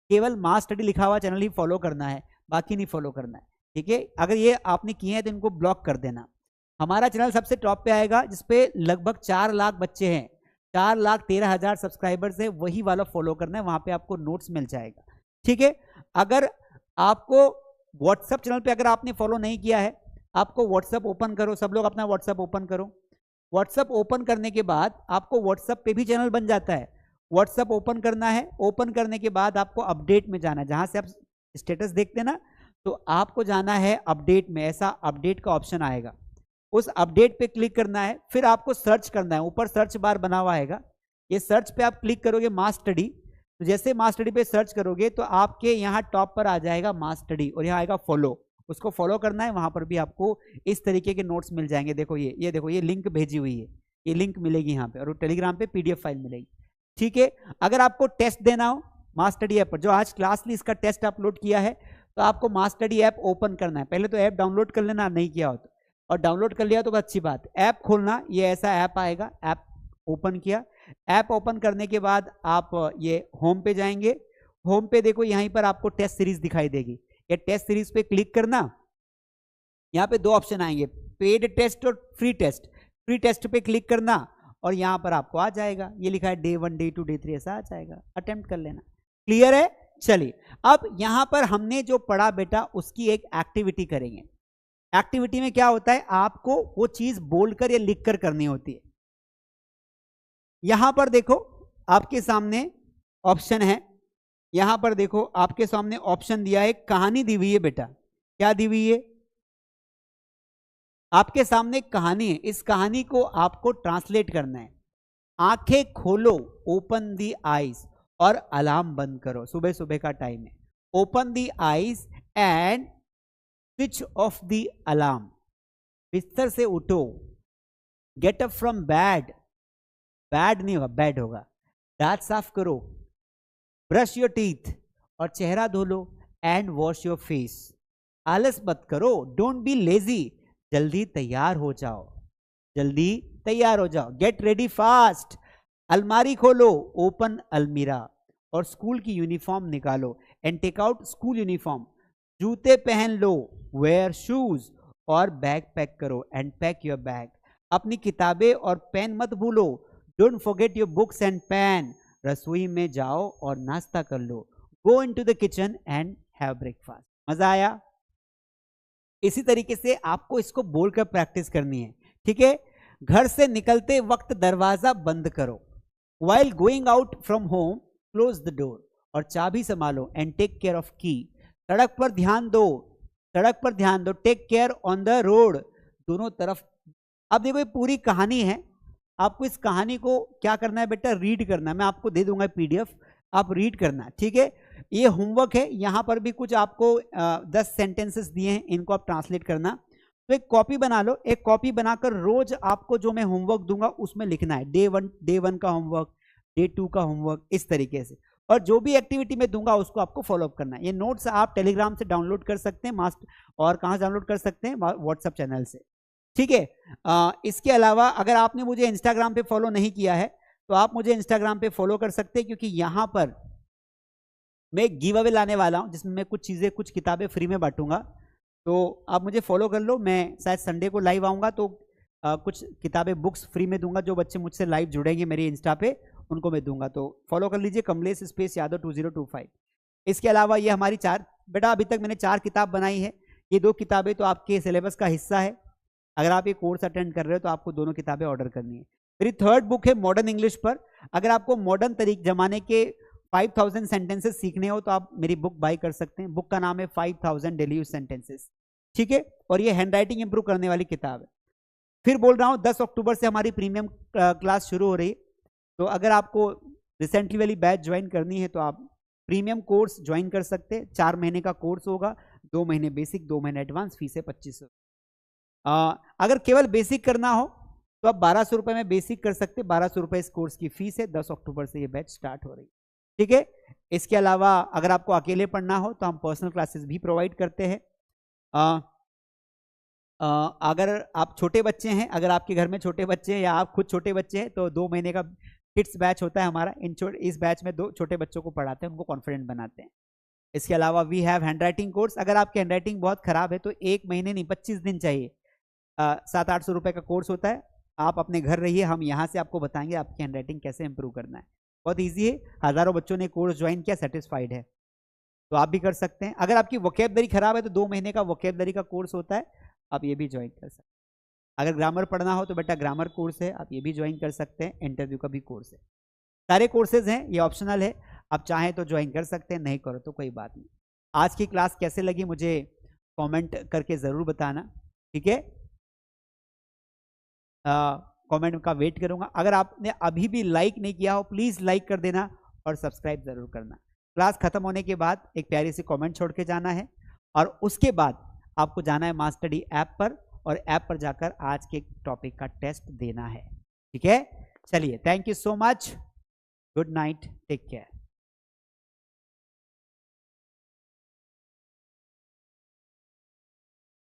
A: केवल मास स्टडी लिखा हुआ चैनल ही फॉलो करना है, बाकी नहीं फॉलो करना है। ठीक है, अगर ये आपने किए हैं तो इनको ब्लॉक कर देना। हमारा चैनल सबसे टॉप पे आएगा, जिसपे लगभग 4 लाख बच्चे हैं, 4,13,000 सब्सक्राइबर्स है, वही वाला फॉलो करना है, वहां पे आपको नोट्स मिल जाएगा। ठीक है, अगर आपको व्हाट्सएप चैनल पे अगर आपने फॉलो नहीं किया है, आपको व्हाट्सएप ओपन करो, सब लोग अपना व्हाट्सएप ओपन करो। व्हाट्सएप ओपन करने के बाद आपको व्हाट्सएप पे भी चैनल बन जाता है। व्हाट्सएप ओपन करना है, ओपन करने के बाद आपको अपडेट में जाना है, जहां से आप स्टेटस देखते हैं ना, तो आपको जाना है अपडेट में, ऐसा अपडेट का ऑप्शन आएगा, उस अपडेट पे क्लिक करना है। फिर आपको सर्च करना है, ऊपर सर्च बार बना हुआ आएगा, ये सर्च पे आप क्लिक करोगे मास स्टडी, तो जैसे मास स्टडी पे सर्च करोगे तो आपके यहाँ टॉप पर आ जाएगा मास स्टडी और यहाँ आएगा फॉलो, उसको फॉलो करना है। वहां पर भी आपको इस तरीके के नोट्स मिल जाएंगे। देखो ये देखो ये लिंक भेजी हुई है, ये लिंक मिलेगी यहाँ पे, और टेलीग्राम पे PDF फाइल मिलेगी। ठीक है, अगर आपको टेस्ट देना हो मास स्टडी ऐप पर, जो आज क्लास ली इसका टेस्ट अपलोड किया है, तो आपको मास स्टडी ऐप ओपन करना है। पहले तो ऐप डाउनलोड कर लेना, नहीं किया हो तो, और डाउनलोड कर लिया तो अच्छी बात। ऐप खोलना, ये ऐसा ऐप आएगा, ऐप ओपन किया। ऐप ओपन करने के बाद आप ये होम पे जाएंगे। होम पे देखो यहीं पर आपको टेस्ट सीरीज दिखाई देगी, ये टेस्ट सीरीज पे क्लिक करना। यहाँ पे 2 ऑप्शन आएंगे, पेड टेस्ट और फ्री टेस्ट। फ्री टेस्ट पे क्लिक करना और यहाँ पर आपको आ जाएगा, ये लिखा है Day 1 Day 2 Day 3 ऐसा आ जाएगा, अटेम्प्ट कर लेना। क्लियर है? चलिए अब यहां पर हमने जो पढ़ा बेटा उसकी एक एक्टिविटी करेंगे। एक्टिविटी में क्या होता है, आपको वो चीज बोलकर या लिखकर करनी होती है। यहां पर देखो आपके सामने ऑप्शन है, यहां पर देखो आपके सामने ऑप्शन दिया है, कहानी दी हुई है बेटा। क्या दी हुई है? आपके सामने कहानी है, इस कहानी को आपको ट्रांसलेट करना है। आंखें खोलो, ओपन दी आईज, और अलार्म बंद करो। सुबह सुबह का टाइम है। Open the eyes and switch of the alarm. बिस्तर से उठो। Get up from bed, bad नहीं होगा, बेड होगा। दांत साफ करो। ब्रश योर टीथ, और चेहरा धो लो। And wash your face. आलस मत करो, डोंट बी लेजी, जल्दी तैयार हो जाओ, जल्दी तैयार हो जाओ। Get ready fast. अलमारी खोलो, ओपन अलमीरा, और स्कूल की यूनिफॉर्म निकालो। And take out school uniform. जूते पहन लो, वेयर शूज, और बैग पैक करो। And pack your bag. अपनी किताबें और पेन मत भूलो, don't forget your books and pen. रसोई में जाओ और नाश्ता कर लो। Go into the kitchen and have breakfast. मजा आया? इसी तरीके से आपको इसको बोलकर प्रैक्टिस करनी है। ठीक है, घर से निकलते वक्त दरवाजा बंद करो। While going out from home, close the door, और चाबी संभालो। एंड टेक केयर ऑफ की। सड़क पर ध्यान दो, सड़क पर ध्यान दो। Take care on the road, दोनों तरफ। अब देखो ये पूरी कहानी है, आपको इस कहानी को क्या करना है बेटा, रीड करना है। मैं आपको दे दूंगा PDF, आप रीड करना। ठीक है, ये होमवर्क है। यहाँ पर भी कुछ आपको 10 सेंटेंसेस दिए हैं, इनको आप ट्रांसलेट करना। तो एक कॉपी बना लो, एक कॉपी बनाकर रोज आपको जो मैं होमवर्क दूंगा उसमें लिखना है। डे 1 का होमवर्क, Day 2 का होमवर्क, इस तरीके से। और जो भी एक्टिविटी में दूंगा उसको आपको फॉलो अप करना है। ये नोट्स आप टेलीग्राम से डाउनलोड कर सकते हैं, मास्टर, और कहाँ से डाउनलोड कर सकते हैं, व्हाट्सएप चैनल से। ठीक है, इसके अलावा अगर आपने मुझे इंस्टाग्राम पे फॉलो नहीं किया है तो आप मुझे इंस्टाग्राम पे फॉलो कर सकते हैं, क्योंकि यहाँ पर मैं एक गिव अवे लाने वाला हूँ जिसमें मैं कुछ चीज़ें, कुछ किताबें फ्री में बांटूंगा। तो आप मुझे फॉलो कर लो। मैं शायद संडे को लाइव आऊँगा, तो कुछ किताबें, बुक्स फ्री में दूंगा। जो बच्चे मुझसे लाइव जुड़ेंगे मेरी इंस्टा पे उनको मैं दूंगा, तो फॉलो कर लीजिए, कमलेश स्पेस यादव 2025। इसके अलावा ये हमारी 4, बेटा अभी तक मैंने 4 किताब बनाई है। ये 2 किताबें तो आपके सिलेबस का हिस्सा है। अगर आप ये कोर्स अटेंड कर रहे हो तो आपको दोनों किताबें ऑर्डर करनी है। मेरी 3rd बुक है मॉडर्न इंग्लिश पर। अगर आपको मॉडर्न जमाने के 5000 सेंटेंसेस सीखने हो तो आप मेरी बुक बाय कर सकते हैं। बुक का नाम है 5000 डेली यूज सेंटेंसेस। ठीक है, और ये हैंड राइटिंग इंप्रूव करने वाली किताब है। फिर बोल रहा हूँ 10 अक्टूबर से हमारी प्रीमियम क्लास शुरू हो रही है। तो अगर आपको रिसेंटली वाली बैच ज्वाइन करनी है तो आप प्रीमियम कोर्स ज्वाइन कर सकते हैं। 4 महीने का कोर्स होगा, 2 महीने बेसिक, 2 महीने एडवांस। फीस है 2500। अगर केवल बेसिक करना हो तो आप 1200 रुपये में बेसिक कर सकते हैं। 1200 रुपये इस कोर्स की फीस है। 10 अक्टूबर से ये बैच स्टार्ट हो रही है। ठीक है, इसके अलावा अगर आपको अकेले पढ़ना हो तो हम पर्सनल क्लासेस भी प्रोवाइड करते हैं। अगर आप छोटे बच्चे हैं, अगर आपके घर में छोटे बच्चे हैं या आप खुद छोटे बच्चे हैं तो 2 महीने का किड्स बैच होता है हमारा। इस बैच में 2 छोटे बच्चों को पढ़ाते हैं, उनको कॉन्फिडेंट बनाते हैं। इसके अलावा we have handwriting course. अगर आपकी हैंड राइटिंग बहुत खराब है तो 1 महीने नहीं 25 दिन चाहिए। 700-800 रुपये का कोर्स होता है। आप अपने घर रहिए, हम यहाँ से आपको बताएंगे आपकी हैंड राइटिंग कैसे इंप्रूव करना है। बहुत ईजी है, हज़ारों बच्चों ने कोर्स ज्वाइन किया, सेटिस्फाइड है, तो आप भी कर सकते हैं। अगर आपकी वोकैबुलरी खराब है तो 2 महीने का वोकैबुलरी का कोर्स होता है, आप ये भी ज्वाइन कर सकते हैं। अगर ग्रामर पढ़ना हो तो बेटा ग्रामर कोर्स है, आप ये भी ज्वाइन कर सकते हैं। इंटरव्यू का भी कोर्स है। सारे कोर्सेज हैं, ये ऑप्शनल है, आप चाहें तो ज्वाइन कर सकते हैं, नहीं करो तो कोई बात नहीं। आज की क्लास कैसे लगी मुझे कमेंट करके ज़रूर बताना। ठीक है, कमेंट का वेट करूंगा। अगर आपने अभी भी लाइक नहीं किया हो प्लीज़ लाइक कर देना और सब्सक्राइब जरूर करना। क्लास खत्म होने के बाद एक प्यारी सी कमेंट छोड़ के जाना है और उसके बाद आपको जाना है मास स्टडी ऐप पर और ऐप पर जाकर आज के टॉपिक का टेस्ट देना है। ठीक है, चलिए, thank you so much, good night, take care.